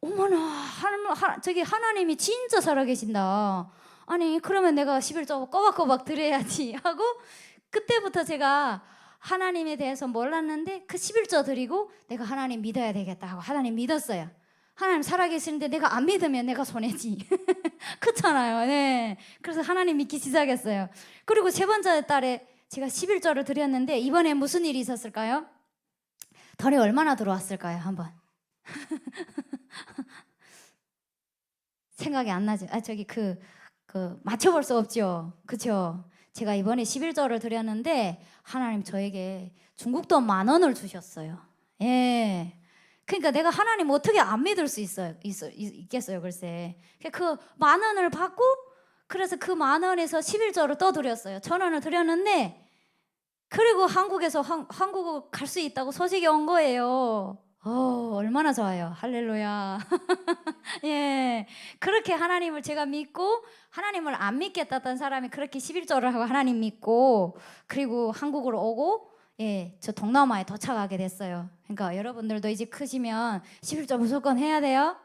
어머나, 저기 하나님이 진짜 살아계신다. 아니, 그러면 내가 11조 꼬박꼬박 드려야지 하고 그때부터 제가 하나님에 대해서 몰랐는데 그 11조 드리고 내가 하나님 믿어야 되겠다 하고 하나님 믿었어요. 하나님 살아계시는데 내가 안 믿으면 내가 손해지. 그렇잖아요. 네. 그래서 하나님 믿기 시작했어요. 그리고 세 번째 달에 제가 11조를 드렸는데 이번에 무슨 일이 있었을까요? 덜이 얼마나 들어왔을까요? 한번 생각이 안 나죠. 저기 맞춰볼 수 없죠. 그렇죠? 제가 이번에 11조를 드렸는데 하나님 저에게 중국 돈 10,000원을 주셨어요. 예. 그러니까 내가 하나님 어떻게 안 믿을 수 있겠어요, 글쎄. 그 10,000원을 받고 그래서 그 10,000원에서 11조를 또 드렸어요. 1,000원을 드렸는데 그리고 한국에서 한국 갈 수 있다고 소식이 온 거예요. 얼마나 좋아요. 할렐루야. 예. 그렇게 하나님을 제가 믿고 하나님을 안 믿겠다던 사람이 그렇게 11조를 하고 하나님 믿고 그리고 한국으로 오고 예, 저 동남아에 도착하게 됐어요. 그러니까 여러분들도 이제 크시면 11조 무조건 해야 돼요.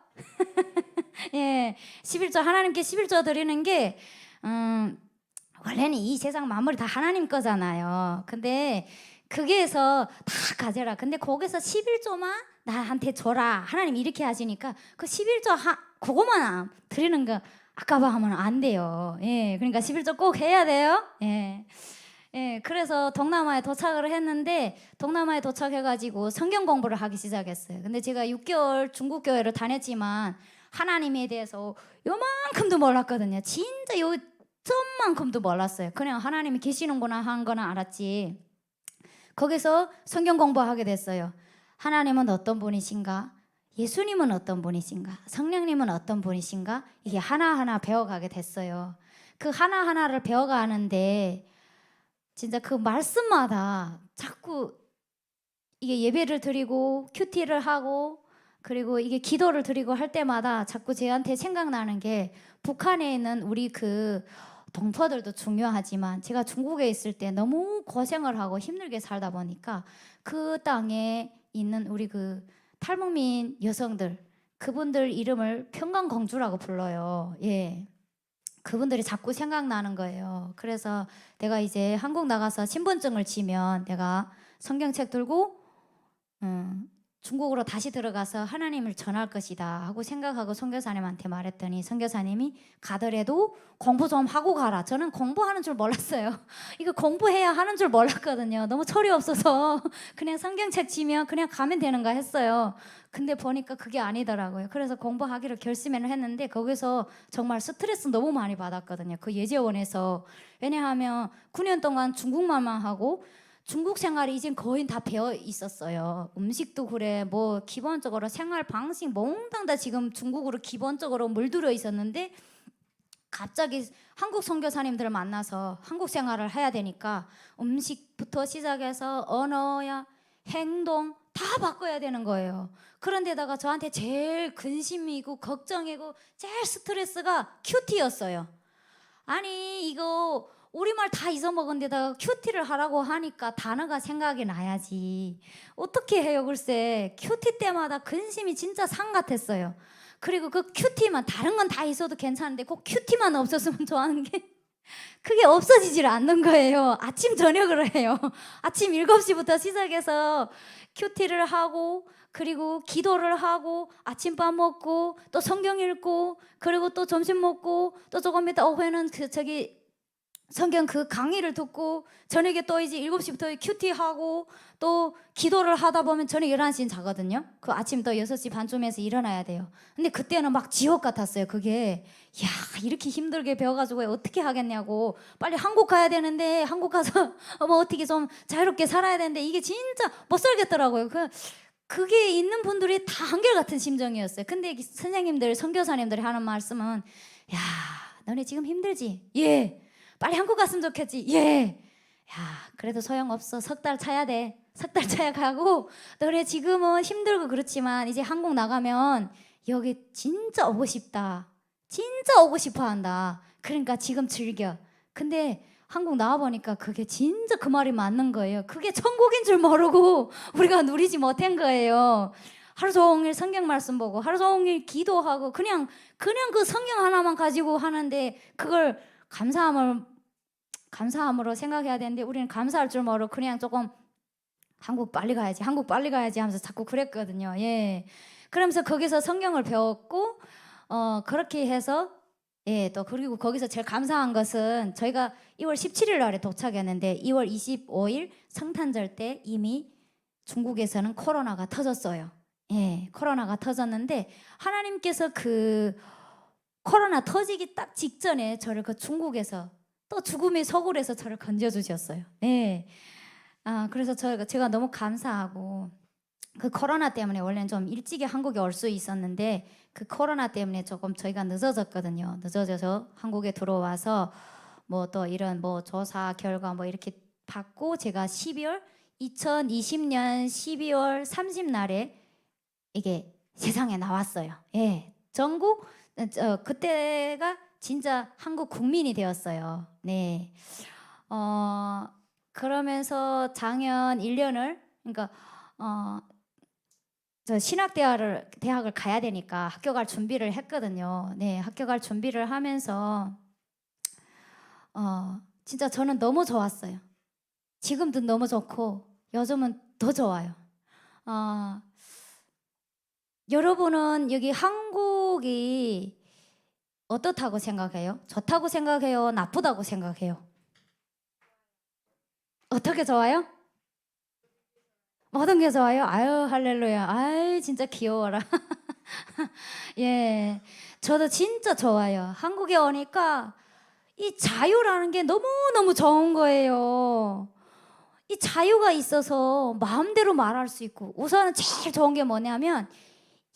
예. 11조 하나님께 11조 드리는 게 원래는 이 세상 만물이 다 하나님 거잖아요. 근데 거기에서 다 가져라. 근데 거기서 11조만 나한테 줘라. 하나님 이렇게 하시니까 그 11조 그거만 드리는 거 아까봐 하면 안 돼요. 예, 그러니까 11조 꼭 해야 돼요. 예. 예, 그래서 동남아에 도착을 했는데 동남아에 도착해가지고 성경 공부를 하기 시작했어요. 근데 제가 6개월 중국 교회를 다녔지만 하나님에 대해서 요만큼도 몰랐거든요. 진짜 요점만큼도 몰랐어요. 그냥 하나님이 계시는구나 한 거는 알았지. 거기서 성경 공부하게 됐어요. 하나님은 어떤 분이신가? 예수님은 어떤 분이신가? 성령님은 어떤 분이신가? 이게 하나하나 배워가게 됐어요. 그 하나하나를 배워가는데 진짜 그 말씀마다 자꾸 이게 예배를 드리고 큐티를 하고 그리고 이게 기도를 드리고 할 때마다 자꾸 저한테 생각나는 게 북한에 있는 우리 그 동포들도 중요하지만 제가 중국에 있을 때 너무 고생을 하고 힘들게 살다 보니까 그 땅에 있는 우리 그 탈북민 여성들 그분들 이름을 평강공주라고 불러요. 예. 그분들이 자꾸 생각나는 거예요. 그래서 내가 이제 한국 나가서 신분증을 지면 내가 성경책 들고 중국으로 다시 들어가서 하나님을 전할 것이다 하고 생각하고 선교사님한테 말했더니 선교사님이 가더라도 공부 좀 하고 가라. 저는 공부하는 줄 몰랐어요. 이거 공부해야 하는 줄 몰랐거든요. 너무 철이 없어서 그냥 성경책 지면 그냥 가면 되는가 했어요. 근데 보니까 그게 아니더라고요. 그래서 공부하기로 결심을 했는데 거기서 정말 스트레스 너무 많이 받았거든요. 그 예제원에서. 왜냐하면 9년 동안 중국말만 하고 중국 생활이 이젠 거의 다 배워 있었어요. 음식도 그래 뭐 기본적으로 생활 방식 몽땅 다 지금 중국으로 기본적으로 물들어 있었는데 갑자기 한국 선교사님들을 만나서 한국 생활을 해야 되니까 음식부터 시작해서 언어야 행동 다 바꿔야 되는 거예요. 그런데다가 저한테 제일 근심이고 걱정이고 제일 스트레스가 큐티였어요. 아니 이거 우리말 다 잊어먹은 데다가 큐티를 하라고 하니까 단어가 생각이 나야지. 어떻게 해요? 글쎄 큐티 때마다 근심이 진짜 산 같았어요. 그리고 그 큐티만 다른 건 다 있어도 괜찮은데 꼭 큐티만 없었으면 좋아하는 게 그게 없어지질 않는 거예요. 아침 저녁을 해요. 아침 7시부터 시작해서 큐티를 하고 그리고 기도를 하고 아침밥 먹고 또 성경 읽고 그리고 또 점심 먹고 또 조금 이따 오후에는 성경 그 강의를 듣고 저녁에 또 이제 7시부터 큐티하고 또 기도를 하다 보면 저녁 11시엔 자거든요. 그 아침 또 6시 반쯤에서 일어나야 돼요. 근데 그때는 막 지옥 같았어요. 그게 야 이렇게 힘들게 배워가지고 어떻게 하겠냐고 빨리 한국 가야 되는데 한국 가서 뭐 어떻게 좀 자유롭게 살아야 되는데 이게 진짜 못 살겠더라고요. 그게 있는 분들이 다 한결같은 심정이었어요. 근데 선생님들 선교사님들이 하는 말씀은 야 너네 지금 힘들지? 예. 빨리 한국 갔으면 좋겠지. 예. 야, 그래도 소용없어. 석 달 차야 돼. 석 달 차야 가고 너네 지금은 힘들고 그렇지만 이제 한국 나가면 여기 진짜 오고 싶다. 진짜 오고 싶어 한다. 그러니까 지금 즐겨. 근데 한국 나와보니까 그게 진짜 그 말이 맞는 거예요. 그게 천국인 줄 모르고 우리가 누리지 못한 거예요. 하루 종일 성경 말씀 보고 하루 종일 기도하고 그냥 그 성경 하나만 가지고 하는데 그걸 감사함으로 생각해야 되는데 우리는 감사할 줄 모르고 그냥 조금 한국 빨리 가야지 하면서 자꾸 그랬거든요. 예. 그러면서 거기서 성경을 배웠고 그렇게 해서 예, 또 그리고 거기서 제일 감사한 것은 저희가 2월 17일 날에 도착했는데 2월 25일 성탄절 때 이미 중국에서는 코로나가 터졌어요. 예, 코로나가 터졌는데 하나님께서 그 코로나 터지기 딱 직전에 저를 그 중국에서 또 죽음의 서굴에서 저를 건져주셨어요. 예. 그래서 제가 너무 감사하고 그 코로나 때문에 원래는 좀 일찍이 한국에 올 수 있었는데 그 코로나 때문에 조금 저희가 늦어졌거든요. 늦어져서 한국에 들어와서 뭐 또 이런 뭐 조사 결과 뭐 이렇게 받고 제가 2020년 12월 30날에 이게 세상에 나왔어요. 예, 전국 그때가 진짜 한국 국민이 되었어요. 네. 그러면서 작년 1년을 그러니까 저 대학을 가야 되니까 학교 갈 준비를 했거든요. 네, 학교 갈 준비를 하면서 진짜 저는 너무 좋았어요. 지금도 너무 좋고 요즘은 더 좋아요. 여러분은 여기 한국이 어떻다고 생각해요? 좋다고 생각해요? 나쁘다고 생각해요? 어떻게 좋아요? 모든 게 좋아요? 아유, 할렐루야. 아이, 진짜 귀여워라. 예, 저도 진짜 좋아요. 한국에 오니까 이 자유라는 게 너무너무 좋은 거예요. 이 자유가 있어서 마음대로 말할 수 있고, 우선은 제일 좋은 게 뭐냐면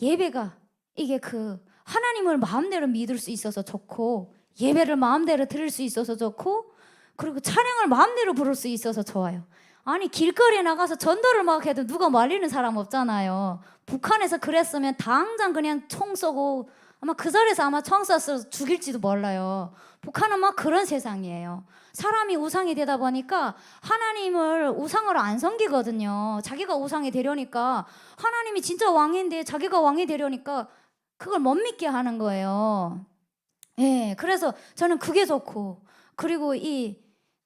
예배가 이게 그 하나님을 마음대로 믿을 수 있어서 좋고, 예배를 마음대로 들을 수 있어서 좋고, 그리고 찬양을 마음대로 부를 수 있어서 좋아요. 아니, 길거리에 나가서 전도를 막 해도 누가 말리는 사람 없잖아요. 북한에서 그랬으면 당장 그냥 총 쏘고 아마 그 자리에서 아마 총 쐈어 죽일지도 몰라요. 북한은 막 그런 세상이에요. 사람이 우상이 되다 보니까 하나님을 우상으로 안 섬기거든요. 자기가 우상이 되려니까 하나님이 진짜 왕인데 자기가 왕이 되려니까 그걸 못 믿게 하는 거예요. 예, 그래서 저는 그게 좋고, 그리고 이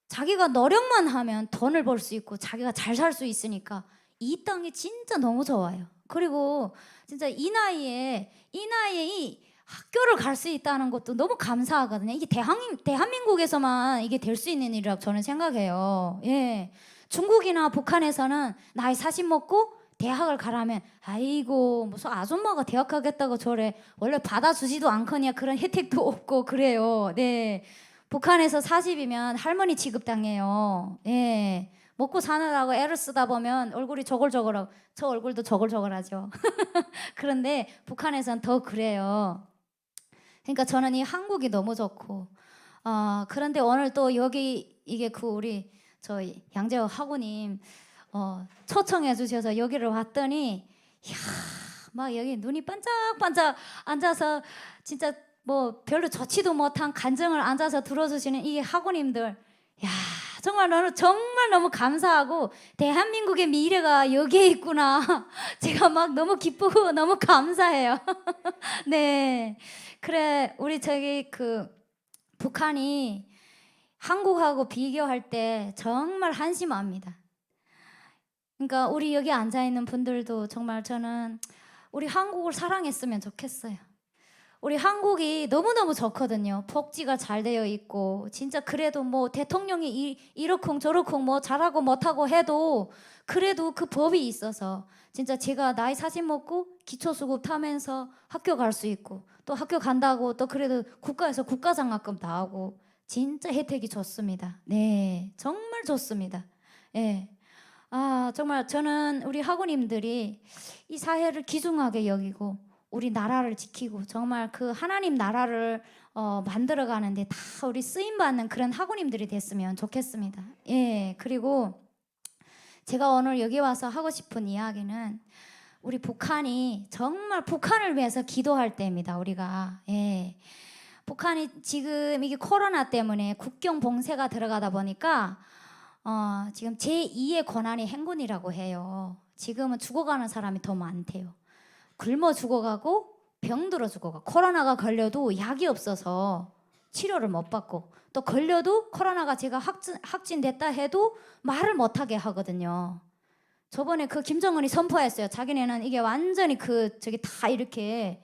자기가 노력만 하면 돈을 벌 수 있고 자기가 잘 살 수 있으니까 이 땅이 진짜 너무 좋아요. 그리고 진짜 이 나이에 이 학교를 갈 수 있다는 것도 너무 감사하거든요. 이게 대한민국에서만 이게 될 수 있는 일이라고 저는 생각해요. 예. 중국이나 북한에서는 나이 40 먹고 대학을 가라면 아이고 무슨 아줌마가 대학 가겠다고 저래 원래 받아주지도 않거냐 그런 혜택도 없고 그래요. 네. 북한에서 40이면 할머니 취급당해요. 예. 먹고 사느라고 애를 쓰다 보면 얼굴이 저글저글하고 저 얼굴도 저글저글하죠. 그런데 북한에선 더 그래요. 그러니까 저는 이 한국이 너무 좋고 그런데 오늘 또 여기 이게 그 우리 저희 양재호 학우님 초청해 주셔서 여기를 왔더니 이야 막 여기 눈이 반짝반짝 앉아서 진짜 뭐 별로 좋지도 못한 간증을 앉아서 들어주시는 이 학우님들 야 정말 너무 감사하고 대한민국의 미래가 여기에 있구나 제가 막 너무 기쁘고 너무 감사해요. 네 그래 우리 저기 그 북한이 한국하고 비교할 때 정말 한심합니다. 그러니까 우리 여기 앉아 있는 분들도 정말 저는 우리 한국을 사랑했으면 좋겠어요. 우리 한국이 너무너무 좋거든요. 복지가 잘 되어 있고 진짜 그래도 뭐 대통령이 이러쿵 저러쿵 뭐 잘하고 못하고 해도 그래도 그 법이 있어서 진짜 제가 나이 40 먹고 기초수급 타면서 학교 갈 수 있고 또 학교 간다고 또 그래도 국가에서 국가장학금 나오고 진짜 혜택이 좋습니다. 네, 정말 좋습니다. 예. 정말 저는 우리 학우님들이 이 사회를 귀중하게 여기고 우리 나라를 지키고 정말 그 하나님 나라를 만들어 가는데 다 우리 쓰임 받는 그런 학우님들이 됐으면 좋겠습니다. 예. 그리고 제가 오늘 여기 와서 하고 싶은 이야기는 우리 북한이 정말 북한을 위해서 기도할 때입니다. 우리가 북한이 지금 이게 코로나 때문에 국경 봉쇄가 들어가다 보니까 지금 제2의 고난이 행군이라고 해요. 지금은 죽어가는 사람이 더 많대요. 굶어 죽어가고 병들어 죽어가고 코로나가 걸려도 약이 없어서 치료를 못 받고 또 걸려도 코로나가 제가 확진됐다 해도 말을 못하게 하거든요. 저번에 그 김정은이 선포했어요. 자기네는 이게 완전히 저기 다 이렇게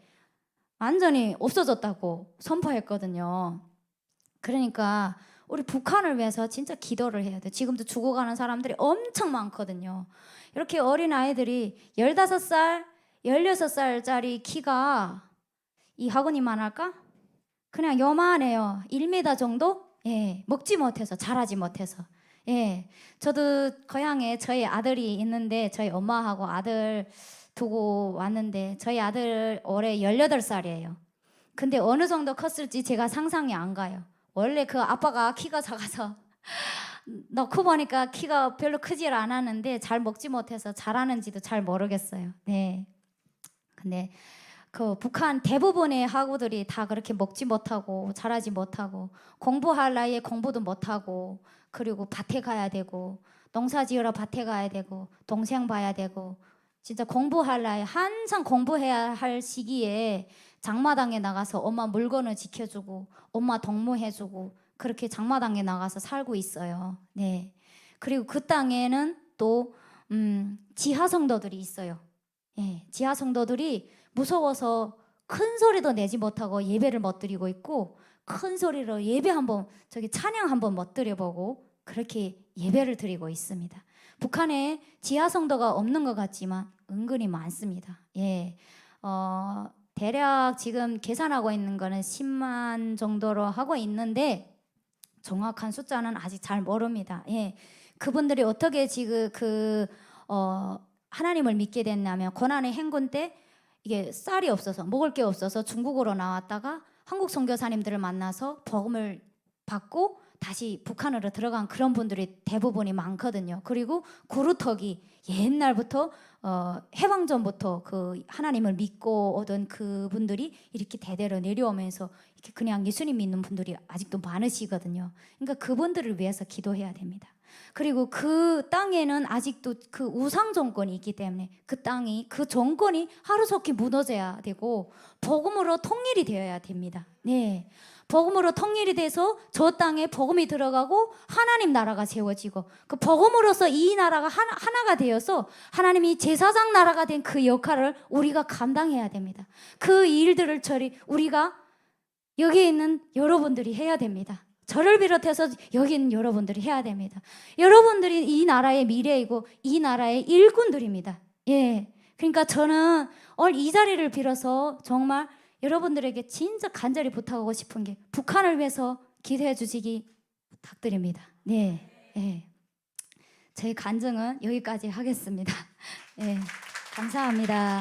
완전히 없어졌다고 선포했거든요. 그러니까 우리 북한을 위해서 진짜 기도를 해야 돼. 지금도 죽어가는 사람들이 엄청 많거든요. 이렇게 어린 아이들이 15살, 16살짜리 키가 이 학원이만 할까? 그냥 요만해요. 1m 정도? 먹지 못해서, 자라지 못해서. 저도 고향에 저희 아들이 있는데 저희 엄마하고 아들 두고 왔는데 저희 아들 올해 18살이에요. 근데 어느 정도 컸을지 제가 상상이 안 가요. 원래 그 아빠가 키가 작아서 넣고 보니까 키가 별로 크질 않았는데 잘 먹지 못해서 잘하는지도 잘 모르겠어요. 근데 그 북한 대부분의 학우들이 다 그렇게 먹지 못하고 자라지 못하고 공부할 나이에 공부도 못하고 그리고 밭에 가야 되고 농사 지으러 밭에 가야 되고 동생 봐야 되고 진짜 공부할 나이에 항상 공부해야 할 시기에 장마당에 나가서 엄마 물건을 지켜주고 엄마 동무해주고 그렇게 장마당에 나가서 살고 있어요. 그리고 그 땅에는 또 지하 성도들이 있어요. 지하 성도들이 무서워서 큰 소리도 내지 못하고 예배를 못 드리고 있고 큰 소리로 예배 한번 저기 찬양 한번 못 드려보고 그렇게 예배를 드리고 있습니다. 북한에 지하 성도가 없는 것 같지만 은근히 많습니다. 대략 지금 계산하고 있는 거는 10만 정도로 하고 있는데 정확한 숫자는 아직 잘 모릅니다. 그분들이 어떻게 지금 하나님을 믿게 됐냐면 고난의 행군 때 이게 쌀이 없어서 먹을 게 없어서 중국으로 나왔다가 한국 선교사님들을 만나서 복음을 받고 다시 북한으로 들어간 그런 분들이 대부분이 많거든요. 그리고 구루터기 옛날부터 해방 전부터 그 하나님을 믿고 오던 그분들이 이렇게 대대로 내려오면서 이렇게 그냥 예수님 믿는 분들이 아직도 많으시거든요. 그러니까 그분들을 위해서 기도해야 됩니다. 그리고 그 땅에는 아직도 그 우상 정권이 있기 때문에 그 땅이 그 정권이 하루속히 무너져야 되고 복음으로 통일이 되어야 됩니다. 복음으로 통일이 돼서 저 땅에 복음이 들어가고 하나님 나라가 세워지고 그 복음으로서 이 나라가 하나가 되어서 하나님이 제사장 나라가 된 그 역할을 우리가 감당해야 됩니다. 그 일들을 우리가 여기에 있는 여러분들이 해야 됩니다. 저를 비롯해서 여기 있는 여러분들이 해야 됩니다. 여러분들이 이 나라의 미래이고 이 나라의 일꾼들입니다. 그러니까 저는 오늘 이 자리를 빌어서 정말 여러분들에게 진짜 간절히 부탁하고 싶은 게 북한을 위해서 기도해 주시기 부탁드립니다. 저희 간증은 여기까지 하겠습니다. 감사합니다.